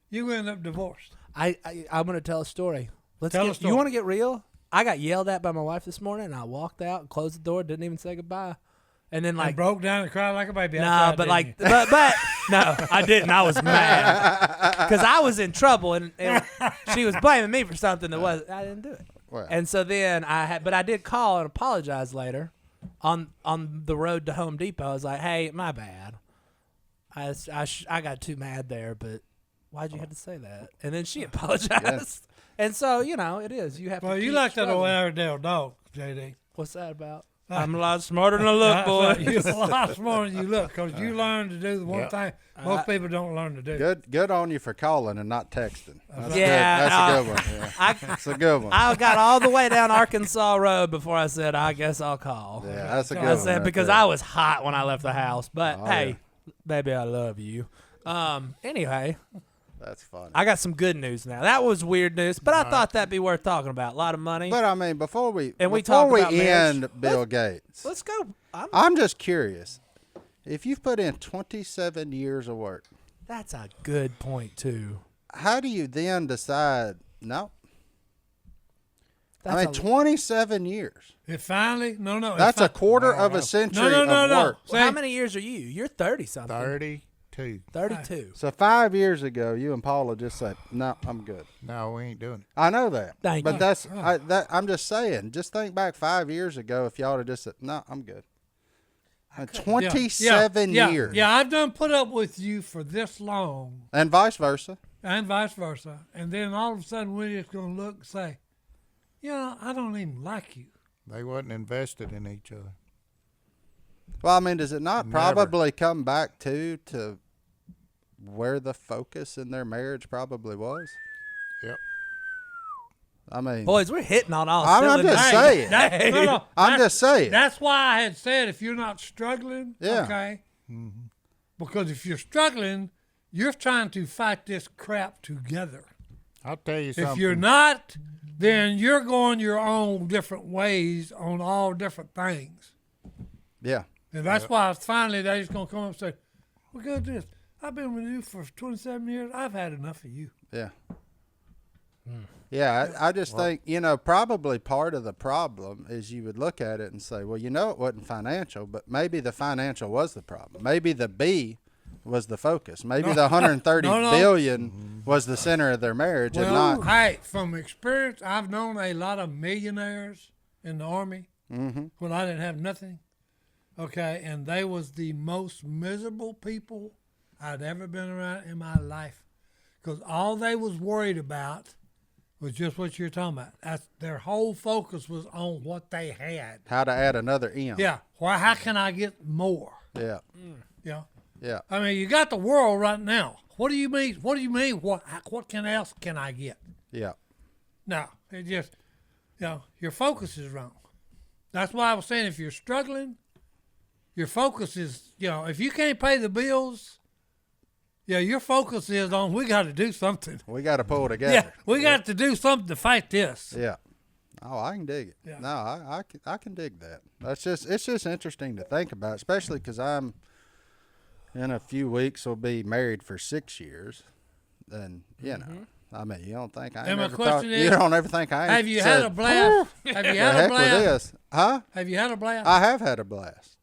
you end up divorced. I'm going to tell a story. Tell a You story. want to get real? I got yelled at by my wife this morning, and I walked out and closed the door, didn't even say goodbye. And then, And like, broke down and cried like a baby. no, outside, but didn't like, you? but no, I didn't. I was mad because I was in trouble, and she was blaming me for something that was I didn't do it. Well, And so then but I did call and apologize later on the road to Home Depot. I was like, hey, my bad. I got too mad there, but why'd you have to say that? And then she apologized. And so, you know, it is. You have Well, to you keep like that old struggling. Airedale dog, JD. What's that about? I'm a lot smarter than I look, boy. You're a lot smarter than you look because you learn to do the one Yep. thing most people don't learn to do. good on you for calling and not texting. That's Yeah, good. That's a good one. Yeah. That's a good one. I got all the way down Arkansas Road before I said, I guess I'll call. Yeah, that's a good I one. said, right because there. I was hot when I left the house. But, Oh, hey, baby, I love you. Anyway, That's funny. I got some good news now. That was weird news, but I thought that'd be worth talking about. A lot of money. But I mean, before we talk about marriage. end Bill Gates, Let's go. I'm just curious. If you've put in 27 years of work, That's a good point, too. how do you then decide, no? I mean, That's a- 27 years. It finally, no. That's a it quarter No, of no. a century No, of work. Well, how many years are you? You're 30-something. 32. 32. So 5 years ago, you and Paula just said, no, I'm good. No, we ain't doing it. I know that. Thank but you. I'm just saying, just think back 5 years ago if y'all had just said, no, I'm good. 27 years. Yeah, I've done put up with you for this long, And vice versa. and vice versa. And then all of a sudden, we're just going to look and say, I don't even like you. They wasn't invested in each other. Well, I mean, does it not Never. probably come back to where the focus in their marriage probably was? Yep. I mean, Boys, we're hitting on all I'm cylinders. just saying. No, I'm that's- just saying. That's why I had said if you're not struggling, Yeah. okay? Because if you're struggling, you're trying to fight this crap together. I'll tell you something. If you're not, then you're going your own different ways on all different things. Yeah. And that's why finally they're just going to come up and say, we're going to do this. I've been with you for 27 years. I've had enough of you. Yeah. Yeah, I just think, probably part of the problem is you would look at it and say, well, it wasn't financial, but maybe the financial was the problem. Maybe the B was the focus. Maybe the 130 No. billion was the center of their marriage and Well, not. hey, from experience, I've known a lot of millionaires in the Army when I didn't have nothing. Okay, and they was the most miserable people I'd ever been around in my life, because all they was worried about was just what you're talking about. That's their whole focus was on what they had. How to add another M. Yeah, how can I get more? Yeah. Yeah, Yeah. I mean, you got the world right now. What do you mean? What do you mean? What else can I get? Yeah. No, it just, your focus is wrong. That's why I was saying if you're struggling, your focus is, if you can't pay the bills, Yeah, your focus is on we got to do something. We got to pull together. Yeah, we got to do something to fight this. Yeah. Oh, I can dig it. Yeah. No, I can dig that. It's just interesting to think about, especially because I'm in a few weeks will be married for 6 years, and you know, I mean, you don't think I ain't And my never question thought, is, you don't ever think I ain't Have you said, had a blast? Have you the had a heck with blast? this, huh? Have you had a blast? I have had a blast.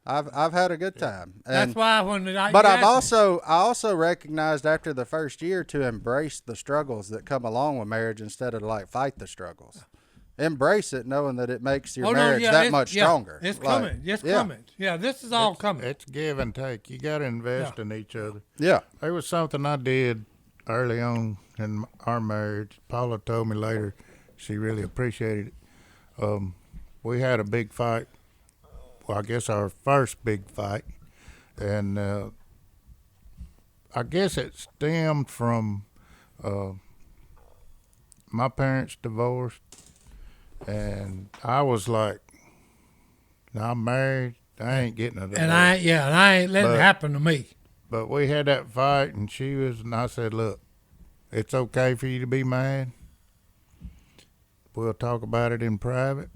I've had a good time. That's And, why when but I also recognized after the first year to embrace the struggles that come along with marriage instead of like fight the struggles. Embrace it, knowing that it makes your marriage that much stronger. It's Like, coming. It's coming. Yeah, this is all coming. It's give and take. You got to invest in each other. Yeah. There was something I did early on in our marriage. Paula told me later she really appreciated it. We had a big fight. Well, I guess our first big fight. And I guess it stemmed from my parents divorced. And I was like, I'm married. I ain't getting a divorce. And I ain't letting it happen to me. But we had that fight, and I said, look, it's okay for you to be mad. We'll talk about it in private.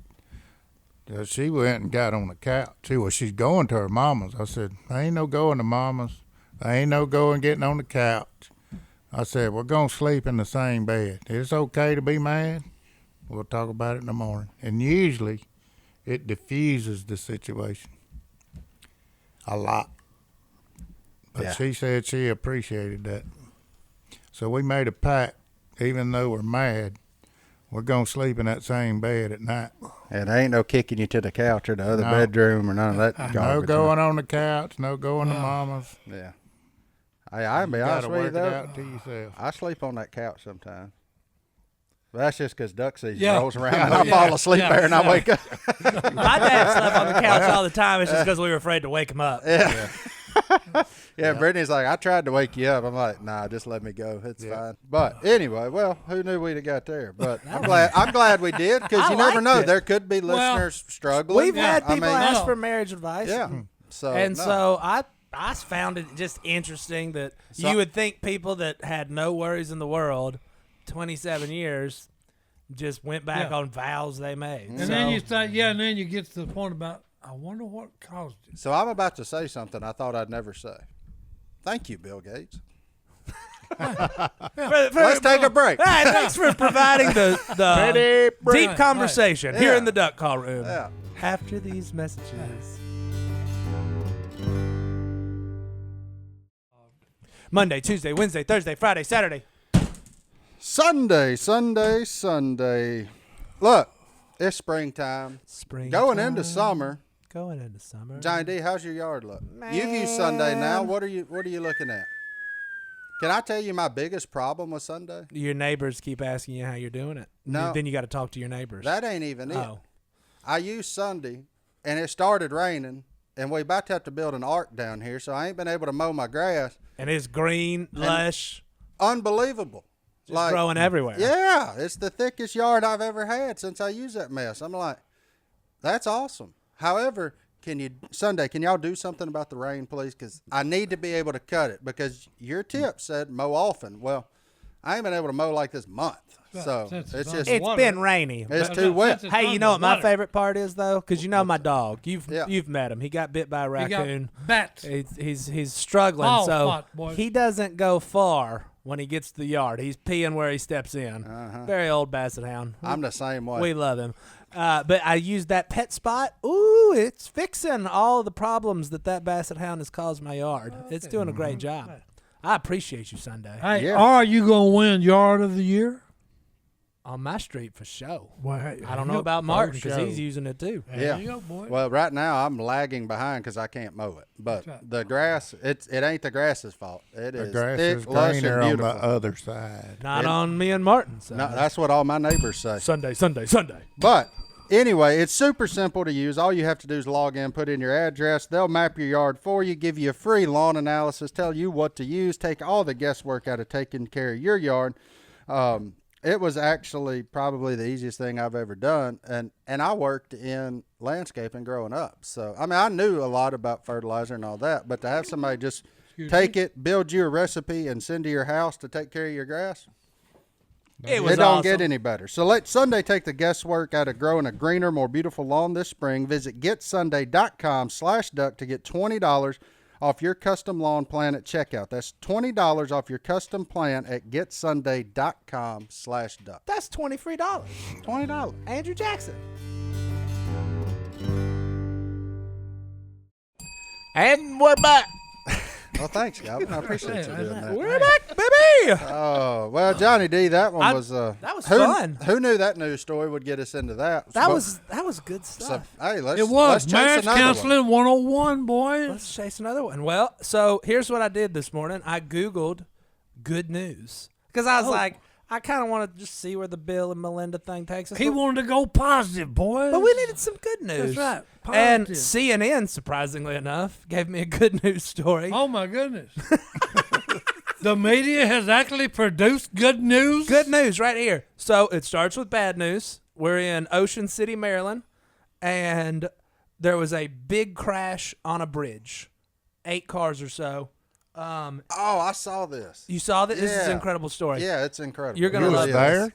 She went and got on the couch. She's going to her mama's. I said, I ain't no going to mama's. I ain't no going getting on the couch. I said, we're going to sleep in the same bed. It's okay to be mad. We'll talk about it in the morning. And usually it diffuses the situation a lot. But she said she appreciated that. So we made a pact, even though we're mad, we're going to sleep in that same bed at night. And there ain't no kicking you to the couch or the other bedroom or none of that garbage. No going on the couch, no going to mama's. Yeah. I'll be honest with you, work it though. out to yourself. I sleep on that couch sometimes. But that's just because duck season Yeah. rolls around and I fall asleep there and I wake up. My dad slept on the couch all the time. It's just because we were afraid to wake him up. Yeah, Brittany's like, I tried to wake you up. I'm like, nah, just let me go. It's fine. But anyway, well, who knew we'd have got there? But I'm glad we did because you never liked know. it. There could be listeners struggling. We've had people ask no. for marriage advice. Yeah. So So I found it just interesting that you would think people that had no worries in the world, 27 years, just went back on vows they made. And then you start, and then you get to the point about, I wonder what caused it. So I'm about to say something I thought I'd never say. Thank you, Bill Gates. Let's take a break. All right, thanks for providing the deep conversation here in the duck call room. Yeah. After these messages. Monday, Tuesday, Wednesday, Thursday, Friday, Saturday. Sunday. Look, it's springtime. Going into summer. Going into summer. Johnny D, how's your yard look? You've used Sunday now. What are you looking at? Can I tell you my biggest problem with Sunday? Your neighbors keep asking you how you're doing it. No. Then you got to talk to your neighbors. That ain't even it. Oh. I used Sunday, and it started raining, and we about to have to build an ark down here, so I ain't been able to mow my grass. And it's green, lush, Unbelievable. just growing everywhere. Yeah, it's the thickest yard I've ever had since I used that mess. I'm like, that's awesome. However, can y'all do something about the rain, please? Because I need to be able to cut it because your tip said mow often. Well, I ain't been able to mow like this month. So it's just It's been rainy. it's too wet. Hey, you know what my favorite part is though? Because you know my dog. You've met him. He got bit by a He got raccoon. bats. He's struggling. Oh, so fuck, boy. he doesn't go far when he gets to the yard. He's peeing where he steps in. Very old basset hound. I'm the same way. We love him. But I used that pet spot. Ooh, it's fixing all the problems that basset hound has caused my yard. It's doing a great job. I appreciate you, Sunday. Hey, Yeah. are you going to win Yard of the Year? On my street for show. Well, hey, I don't know about Martin because he's using it too. There you go, boy. Well, right now I'm lagging behind because I can't mow it. But the grass, it ain't the grass's fault. It The is grass thick, is lush, greener and on the beautiful. other side. Not on me and Martin. So. No, that's what all my neighbors say. Sunday. But anyway, it's super simple to use. All you have to do is log in, put in your address. They'll map your yard for you, give you a free lawn analysis, tell you what to use, take all the guesswork out of taking care of your yard. It was actually probably the easiest thing I've ever done. And I worked in landscaping growing up. So, I mean, I knew a lot about fertilizer and all that. But to have somebody just take it, build you a recipe, and send to your house to take care of your grass? It was It don't awesome. get any better. So let Sunday take the guesswork out of growing a greener, more beautiful lawn this spring. Visit getsunday.com/duck to get $20 off your custom lawn plan at checkout. That's $20 off your custom plan at getsunday.com/duck. That's $23. $20. Andrew Jackson. And we're back. Well, thanks, Godwin. I appreciate you doing that. We're back, baby. Oh, well, Johnny D, that one was that was who, fun. Who knew that news story would get us into that? That But- was good so, stuff. hey, let's It was let's chase marriage another counseling 101, boys. Let's chase another one. Well, so here's what I did this morning. I Googled good news because I was like, I kind of want to just see where the Bill and Melinda thing takes us. He wanted to go positive, boys. But we needed some good news. That's right. And Positive. CNN, surprisingly enough, gave me a good news story. Oh my goodness. The media has actually produced good news. Good news right here. So it starts with bad news. We're in Ocean City, Maryland, and there was a big crash on a bridge. 8 cars or so. Oh, I saw this. You saw that? This is an Yeah. incredible story. Yeah, it's incredible. You're gonna It love really there? is.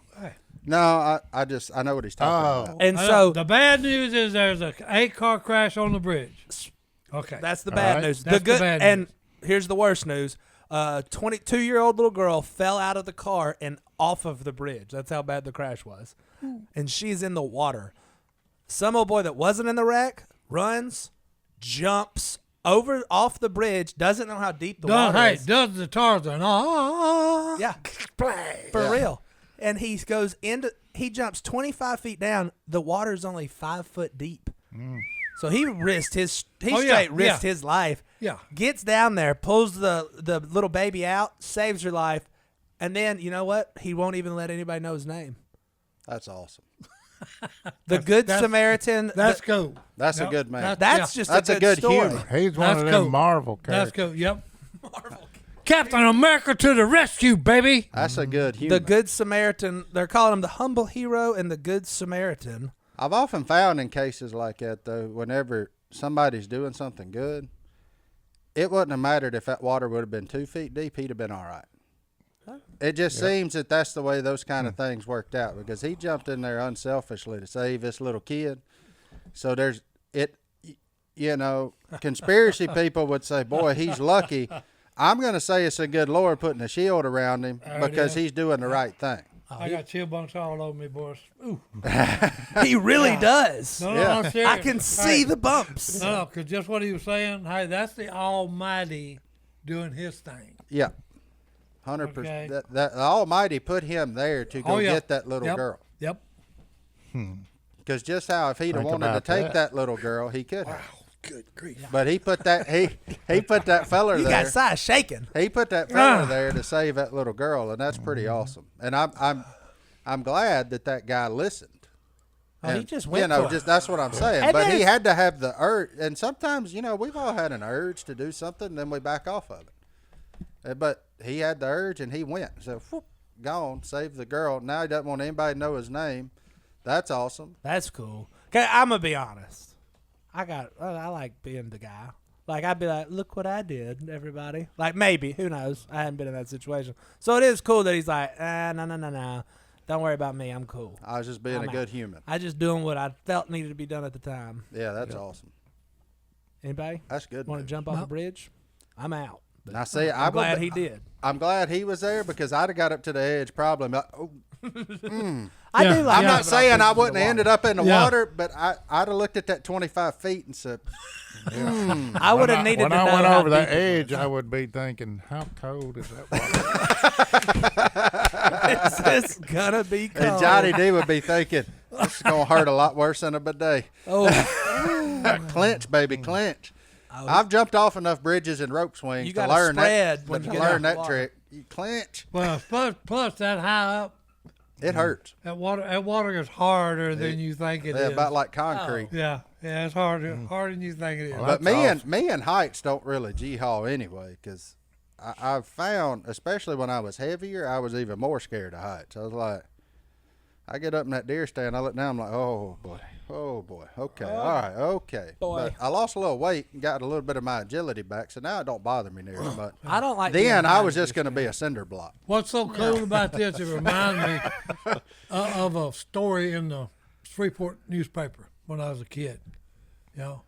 No, I know what he's talking about. And so the bad news is there's a 8-car crash on the bridge. Okay. that's the bad right. news. That's the good the bad and news. here's the worst news. 22-year-old little girl fell out of the car and off of the bridge. That's how bad the crash was. And she's in the water. Some old boy that wasn't in the wreck runs, jumps over off the bridge, doesn't know how deep the water is. Does the Tarzan. Yeah. For real. And he goes into, he jumps 25 feet down. The water's only 5 foot deep. So he risked his, straight risked his life. Yeah. Gets down there, pulls the little baby out, saves her life. And then, you know what? He won't even let anybody know his name. That's awesome. The Good Samaritan. That's cool. That's Yep. a good man. That's yeah. just That's a a good good story. humor. He's one That's of them cool. Marvel That's characters. cool. Yep. Captain America to the rescue, baby. That's a good humor. The Good Samaritan. They're calling him the humble hero and the Good Samaritan. I've often found in cases like that, though, whenever somebody's doing something good, it wouldn't have mattered if that water would have been 2 feet deep. He'd have been all right. It just seems that that's the way those kind of things worked out, because he jumped in there unselfishly to save this little kid. So there's it, you know, conspiracy people would say, boy, he's lucky. I'm going to say it's a good Lord putting a shield around him because he's doing the right thing. I got chill bumps all over me, boys. Ooh. He really does. No, Yeah. I'm serious. I can see the bumps. No, because just what he was saying, hey, that's the Almighty doing his thing. Yeah. 100%. Okay. That the Almighty put him there to go get that little girl. Yep. Because just how if he'd have Think wanted to about take that. that little girl, he could have. Good grief. But he put that he put that feller You there. got size shaking. He put that feller there to save that little girl, and that's pretty awesome. And I'm glad that guy listened. Oh, he And, just went you know, for it. just that's what I'm saying. And But then he it's- had to have the urge, and sometimes, you know, we've all had an urge to do something, then we back off of it. But he had the urge, and he went. So, whoop, gone, saved the girl. Now he doesn't want anybody to know his name. That's awesome. That's cool. Okay, I'm gonna be honest. I like being the guy. Like I'd be like, look what I did, everybody. Like maybe, who knows? I haven't been in that situation. So it is cool that he's like, no. Don't worry about me. I'm cool. I was just being I'm a out. good human. I just doing what I felt needed to be done at the time. Yeah, that's awesome. Anybody That's good. want to news. jump off a bridge? I'm out. But Now, see, I'm glad he did. I'm glad he was there because I'd have got up to the edge probably. I Yeah. do like. I'm not saying I wouldn't have water. ended up in the Yeah. water, but I'd have looked at that 25 feet and said, I would have needed When to I know went how over that deep it edge, was. I would be thinking, how cold is that water? Is this gonna be cold? and Johnny D would be thinking, this is going to hurt a lot worse than a bidet. Oh, Clinch, baby, clinch. I've jumped off enough bridges and rope swings You to gotta learn spread that, when to you get learn out the that water. trick. You clinch. Well, plus that high up, It hurts. that water is harder than you think it is. Yeah, about like concrete. Yeah, it's harder than you think it is. Well, But that's me and heights don't really g-haul anyway, because I've found, especially when I was heavier, I was even more scared of heights. I was like, I get up in that deer stand. I look down. I'm like, oh boy. Okay, all right, okay. Boy. But I lost a little weight and got a little bit of my agility back, so now it don't bother me near as much. I don't like. Then I was being just going to be a cinder block. What's so cool about this? It reminds me of a story in the Shreveport newspaper when I was a kid. You know,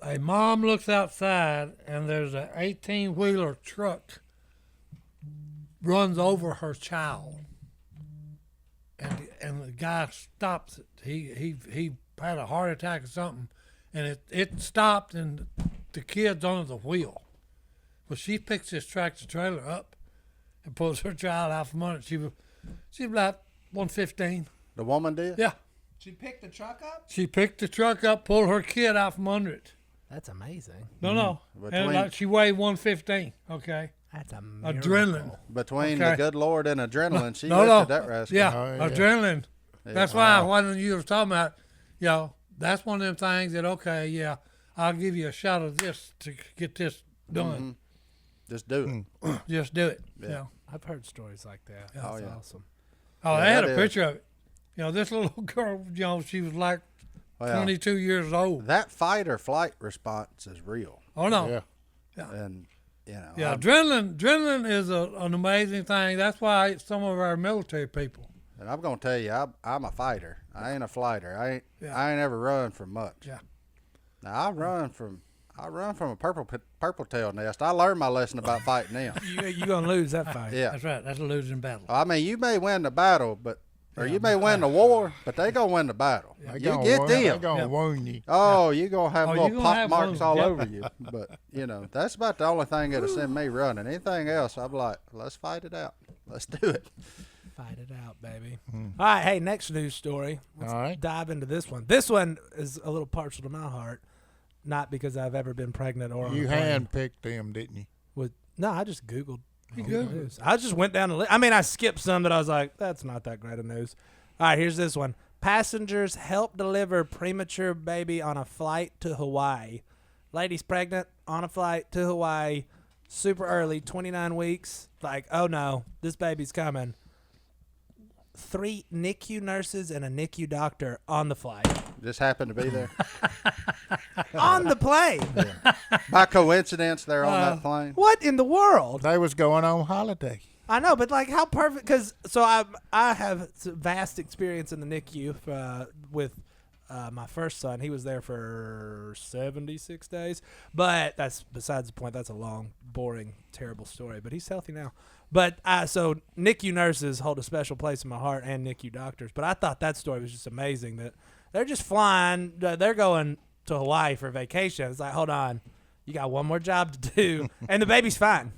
a mom looks outside and there's an 18-wheeler truck runs over her child, and the guy stops it. He had a heart attack or something, and it stopped, and the kid's under the wheel. Well, she picks this tractor trailer up and pulls her child out from under it. She was about 115. The woman did? Yeah. She picked the truck up. She picked the truck up, pulled her kid out from under it. That's amazing. No. And like she weighed 115. Okay. That's a miracle. Adrenaline. Between Okay. the good Lord and adrenaline, she No. lifted that rascal. Yeah, Oh, yeah. adrenaline. Yeah. That's why when you were talking about, that's one of them things that, okay, yeah, I'll give you a shot of this to get this done. Just do it. Just do it. Yeah. Yeah. I've heard stories like that. Yeah. That's Oh, yeah. awesome. Oh, Yeah, they had that a is. picture of it. This little girl, she was like Well, 22 years old. that fight or flight response is real. Oh, no. Yeah. And, Yeah, I'm- adrenaline is an amazing thing. That's why some of our military people. and I'm going to tell you, I'm a fighter. I ain't a flighter. I ain't ever run from much. Yeah. Now, I run from a purple tail nest. I learned my lesson about fighting them. You gonna lose that fight? Yeah. That's right. That's a losing battle. I mean, you may win the battle, or you may win the war, but they gonna win the battle. They You gonna get wound- They them. gonna wound you. Oh, you gonna have Oh, you little gonna pop have marks wounds, all yeah. over you. But that's about the only thing that'll send me running. Anything else, I'm like, let's fight it out. Let's do it. Fight it out, baby. All right, hey, next news story. Let's All right. dive into this one. This one is a little partial to my heart, not because I've ever been pregnant or on You a plane handpicked them, didn't you? No, I just Googled. Googled. News. I just went down the list. I mean, I skipped some that I was like, that's not that great of news. All right, here's this one. Passengers help deliver premature baby on a flight to Hawaii. Lady's pregnant on a flight to Hawaii, super early, 29 weeks. Like, oh no, this baby's coming. 3 NICU nurses and a NICU doctor on the flight. Just happened to be there. On the plane. By coincidence, they're on that plane. What in the world? They was going on holiday. I know, but like how perfect? Because I have vast experience in the NICU with my first son. He was there for 76 days, but that's besides the point. That's a long, boring, terrible story. But he's healthy now. But so NICU nurses hold a special place in my heart, and NICU doctors. But I thought that story was just amazing. That they're just flying. They're going to Hawaii for vacation. It's like, hold on, you got one more job to do, and the baby's fine.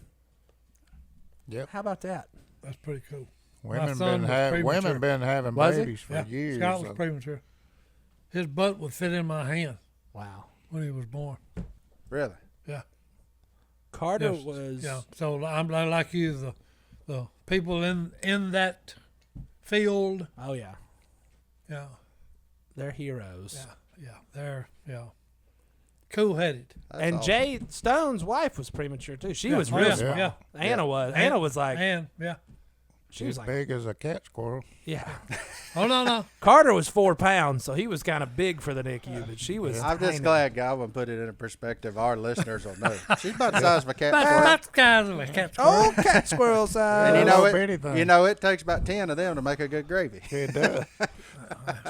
Yep. How about that? That's pretty cool. Women son was premature. women been having Was he? babies for Yeah, years. Scott was so- premature. His butt would fit in my hand Wow. when he was born. Really? Yeah. Carter Yes, was. Yeah. So I'm like you, the people in that field. Oh yeah, Yeah. they're heroes. They're cool-headed. That's And awesome. Jay Stone's wife was premature too. She was Oh, real yeah, small. yeah. Anna was. Anna was like. And She was as like. big as a cat squirrel. Yeah. oh no. Carter was 4 pounds, so he was kind of big for the NICU, but she was. I'm just tiny. glad Godwin put it in perspective. Our listeners will know. She's about the size of a cat That's squirrel. that's kind of a cat. Oh, cat squirrel size. And Little bitty thing. it takes about 10 of them to make a good gravy. It does.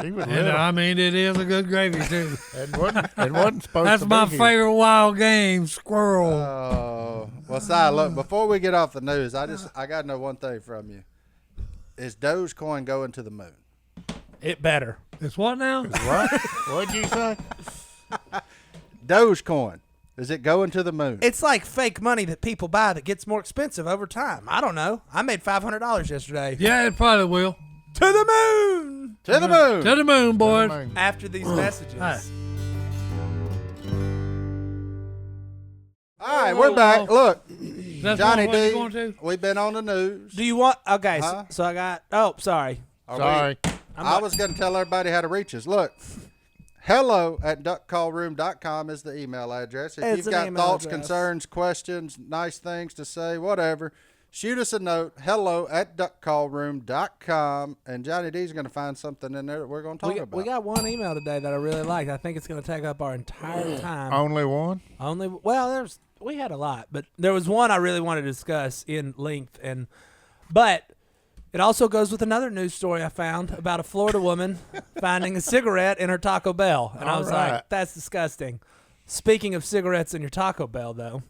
She was And little. I mean, it is a good gravy too. It wasn't supposed That's to my be here. favorite wild game, squirrel. Oh, well, Si, look, before we get off the news, I got to know one thing from you. Is Dogecoin going to the moon? It better. It's what now? What? What'd you say? Dogecoin. Is it going to the moon? It's like fake money that people buy that gets more expensive over time. I don't know. I made $500 yesterday. Yeah, it probably will. To the moon. to the moon. To the moon, boys. After these messages. Hi. All right, we're back. Look, That's Johnny what you D, going to? we've been on the news. Do you want? Okay, Huh? so I got. Oh, sorry. Are Sorry. I was going to tell everybody how to reach us. Look, hello@duckcallroom.com is the email address. If It's you've an got email thoughts, address. concerns, questions, nice things to say, whatever, shoot us a note, hello@duckcallroom.com, and Johnny D's going to find something in there that we're going to talk about. We got one email today that I really liked. I think it's going to take up our entire time. Only one? We had a lot, but there was one I really wanted to discuss in length, but it also goes with another news story I found about a Florida woman finding a cigarette in her Taco Bell, and I was like, that's disgusting. Speaking of cigarettes in your Taco Bell, though,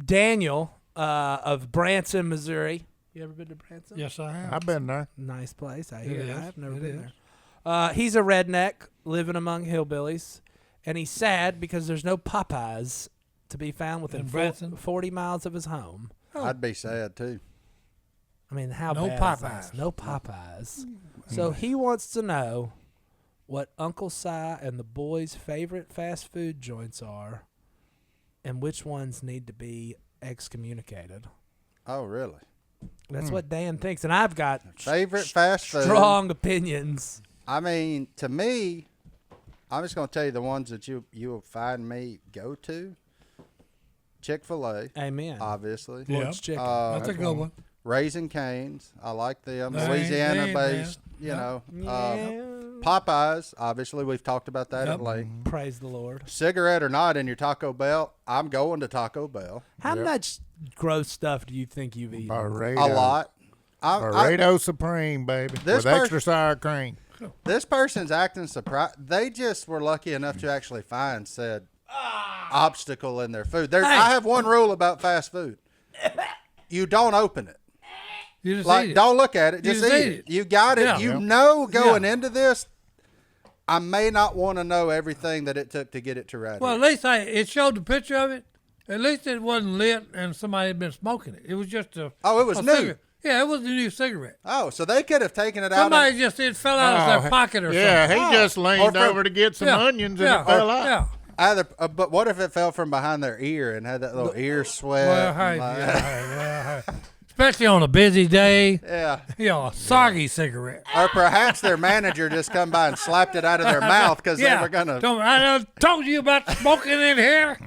Daniel of Branson, Missouri. You ever been to Branson? Yes, I have. I've been there. Nice place. I It hear. is. I've never It been is. there. He's a redneck living among hillbillies, and he's sad because there's no Popeyes to be found within In Branson? 40 miles of his home. I'd be sad, too. I mean, how No bad is this? Popeyes. No Popeyes. So he wants to know what Uncle Si and the boys' favorite fast food joints are and which ones need to be excommunicated. Oh, really? That's what Dan thinks, and I've got Favorite fast food? strong opinions. I mean, to me, I'm just going to tell you the ones that you will find me go to. Chick-fil-A, Amen. obviously. Yeah. Lord's Chicken. That's a good one. Raising Cane's. I like them. They ain't Louisiana-based, bad. Popeyes, obviously. We've talked about that at Yep. length. Praise the Lord. Cigarette or not in your Taco Bell, I'm going to Taco Bell. How much gross stuff do you think you've eaten? Burrito. A lot. Burrito Supreme, baby. This With extra sour cream. This person's acting surprised. They just were lucky enough to actually find said obstacle in their food. I have one rule about fast food. You don't open it. You just Like, eat it. don't look at it. Just eat it. You got it. Yeah. You Yep. know going into this, I may not want to know everything that it took to get it to right Well, here. at least it showed the picture of it. At least it wasn't lit and somebody had been smoking it. It was just a Oh, it was a new. cigarette. Yeah, it was a new cigarette. Oh, so they could have taken it out. Somebody it fell out of their pocket or Yeah, something. he just leaned Or from- over to get some Yeah. onions and Yeah. it fell out. Yeah. Either, but what if it fell from behind their ear and had that little ear sweat? Well, hey, and like- yeah, hey. Especially on a busy day. yeah. You know, a soggy cigarette. Or perhaps their manager just come by and slapped it out of their mouth because they were gonna. I done told you about smoking in here.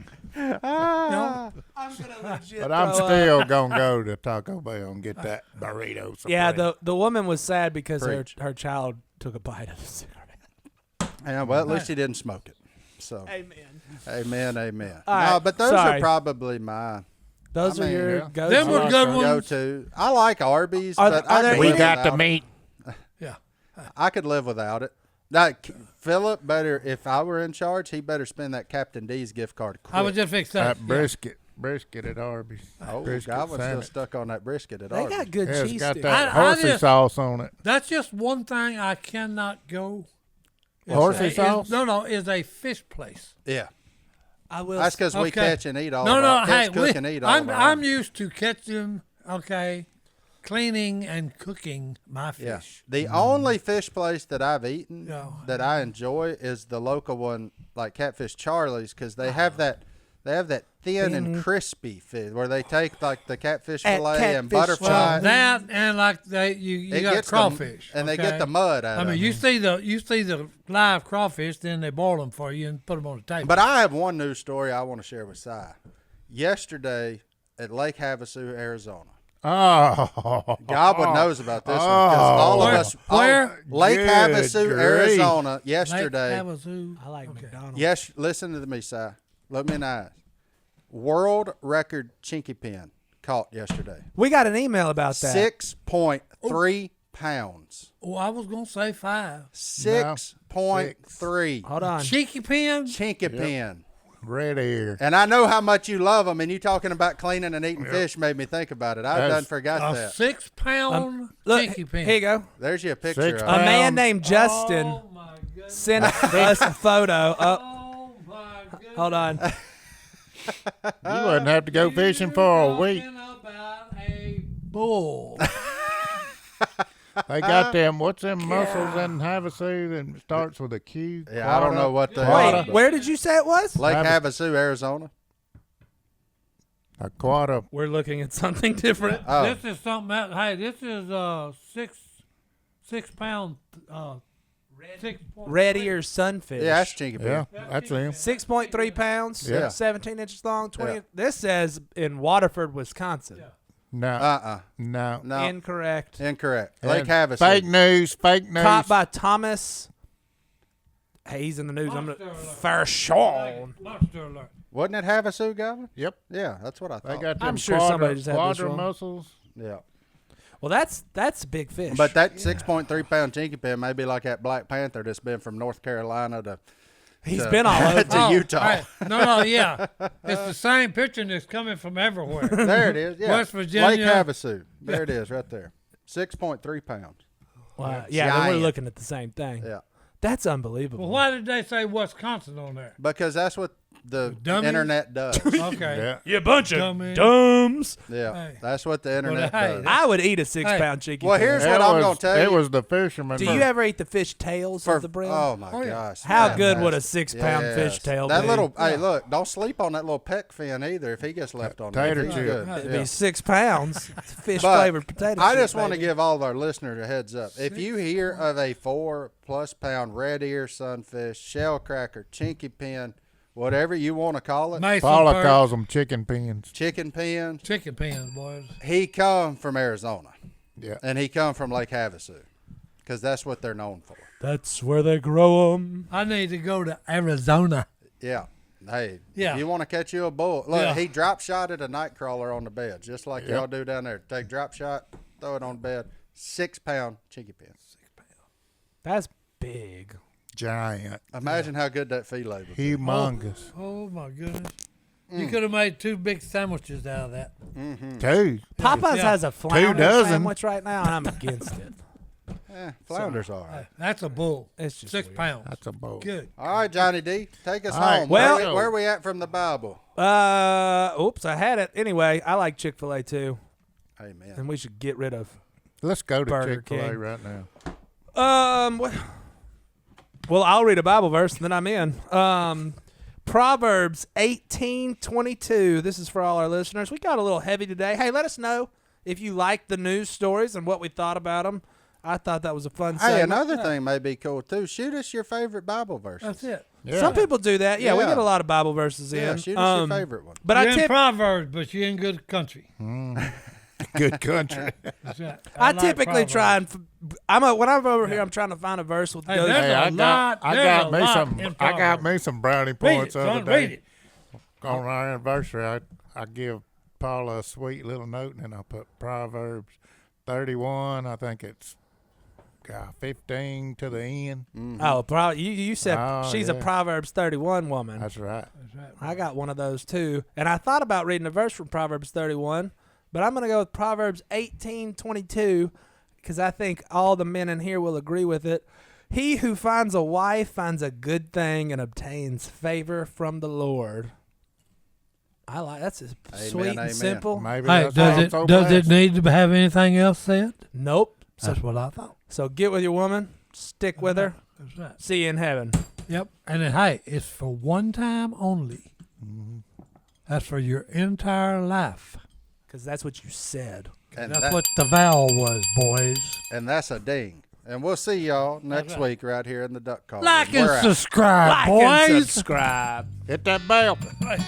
Ah. But I'm still going to go to Taco Bell and get that burrito Supreme. Yeah, the woman was sad because Preach. her child took a bite of the cigarette. Yeah, well, at least he didn't smoke it. So, Amen. amen. All No, right, but those sorry. are probably my Those I are mean, your yeah. go-to. Them were good ones. go-to. I like Arby's, Are but there- are there I could We live got the without it. meat. Yeah. I could live without it. Like Philip, better if I were in charge, he better spend that Captain D's gift card quick. I was just fixed that. That brisket at Arby's. Oh, brisket Godwin's still sandwich. stuck on that brisket at They Arby's. got good Yeah, it's cheese got sticks. that I horsey just- sauce on it. That's just one thing I cannot go. Is Horsey a- sauce? No, is a fish place. Yeah, I will. that's because we Okay. catch and eat all. No, of our, hey, catch, cook and eat all I'm of our I'm own. used to catching, cleaning and cooking my Yeah, fish. the only fish place that I've eaten Yeah. that I enjoy is the local one, like Catfish Charlie's, because they have that. They have that thin and crispy fish where they take like the catfish At fillet and Catfish butterfly. Well, that and like you It got gets the- crawfish, and they okay? get the mud out I of mean, them. you see the live crawfish, then they boil them for you and put them on the table. But I have one news story I want to share with Si. Yesterday at Lake Havasu, Arizona. Oh. Godwin knows about this one because all of Where? us. Where? Lake Good Havasu, grief. Arizona, Lake yesterday. Havasu. I like Okay. McDonald's. Yes, listen to me, Si. Look me in the eyes. World record chinky pin caught yesterday. We got an email about that. 6.3 pounds. Oh, I was gonna say 5. 6.3 Hold on. Cheeky pin. chinky pin. Red ear. And I know how much you love them, and you talking about cleaning and eating fish made me think about it. I That's- done forgot A that. 6-pound Look, cheeky pin. here you go. There's your picture. 6 of A it. man named Justin Oh my goodness. sent us a photo. Oh my goodness. Hold on. You wouldn't have to go fishing for a week. Talking about a bull. They got them, what's them mussels in Havasu that starts with a Q? Yeah, I don't know what the Quata. Wait, where did you say it was? Lake Havasu, Arizona. A quata. We're looking at something different. Oh, This is something else. Hey, this is 6 pound 6 Red ear sunfish. yeah, that's chinky pin. Yeah, that's him. 6.3 pounds. Yeah. 17 inches long. 20. Yeah. This says in Waterford, Wisconsin. Yeah. No. No. No. Incorrect. Incorrect. Lake And Havasu. Fake news. Fake news. Caught by Thomas. Hey, he's in the news. I'm Monster alert. for sure. Monster alert. Wasn't it Havasu, Goblin? Yep. Yeah, that's what I thought. They got them I'm sure somebody just had this quadra wrong. muscles. Yeah. Well, that's a big fish. But that 6.3 pound chinky pin may be like that Black Panther that's been from North Carolina to he's been all over. to Utah. Hey, no, yeah. It's the same picture that's coming from everywhere. There it is. Yeah. West Virginia. Lake Havasu. There it is right there. 6.3 pounds. Wow. Yeah, then we're Giant. looking at the same thing. Yeah. That's unbelievable. Well, why did they say Wisconsin on there? Because that's what the Dummies? internet does. Okay. Yeah. You bunch of Dummy. dumbs. Yeah. Hey. That's what the internet hey, does. I would eat a 6-pound chicken. Well, here's what I'm going to tell you. It was the fisherman. Do you ever eat the fish tails For- of the brim? Oh, my Oh, yeah. gosh. How Fantastic. good would a 6-pound fish tail That be? little, hey, look, don't sleep on that little peck fin either if he gets left on there. Tater He's chip. good. It'd Yeah. be 6 pounds. Fish But flavored potato I chip, just want to baby. give all of our listeners a heads up. If you hear of a 4+ pound red ear sunfish, shell cracker, chinky pin, whatever you want to call it, Mason Paula perch, calls them chicken pins. chicken pin, chicken pins, boys. he come from Arizona. Yeah. And he come from Lake Havasu because that's what they're known for. That's where they grow them. I need to go to Arizona. Yeah. Hey, Yeah. if you want to catch you a bull, look, Yeah. he drop shotted a night crawler on the bed, just like Yep. y'all do down there. Take drop shot, throw it on the bed, 6 pound chinky pin. That's big. Giant. Imagine how good that filet would be. Humongous. Oh my goodness. You could have made 2 big sandwiches out of that. Two. Popeyes Yeah. has a flounder dozen. sandwich right now, and I'm against it. Flounders are all right. That's a bull. It's just 6 weird. pounds. That's a bowl. Good. All right, Johnny D, take us All right, home. well- where are we at from the Bible? Oops, I had it. Anyway, I like Chick-fil-A too, Amen. and we should get rid of. Let's go to Burger Chick-fil-A King. right now. Well, I'll read a Bible verse, and then I'm in. Proverbs 18:22. This is for all our listeners. We got a little heavy today. Hey, let us know if you like the news stories and what we thought about them. I thought that was a fun segment. Hey, another thing may be cool too. Shoot us your favorite Bible verses. That's it. Yeah. Some people do that. Yeah, we Yeah. get a lot of Bible verses Yeah, in. shoot us your favorite one. But You're I in tip Proverbs, but you're in good country. Good country. That's it. I like typically Proverbs. try and when I'm over here, I'm trying to find a verse with Hey, goes. there's Hey, a I got lot me some. in I got Proverbs. me some brownie Read points it, the other son. day. Read it. On our anniversary, I give Paula a sweet little note, and then I put Proverbs 31. I think it's 15 to the end. Oh, you said Oh, she's a yeah. Proverbs 31 woman. That's right. I got one of those too, and I thought about reading a verse from Proverbs 31, but I'm going to go with Proverbs 18:22 because I think all the men in here will agree with it. He who finds a wife finds a good thing and obtains favor from the Lord. I like that's just sweet and amen. simple. Maybe Hey, that's why I'm so blessed. need to have anything else said? Nope. That's what I thought. So get with your woman, stick with her. That's right. See you in heaven. Yep. And then, hey, it's for one time only. That's for your entire life. Because that's what you said. And, That's what the vow was, boys. and that's a ding. And we'll see y'all next week right here in the Duck Call. Like and We're out. subscribe, Like boys. and subscribe. Hit that bell. Hey.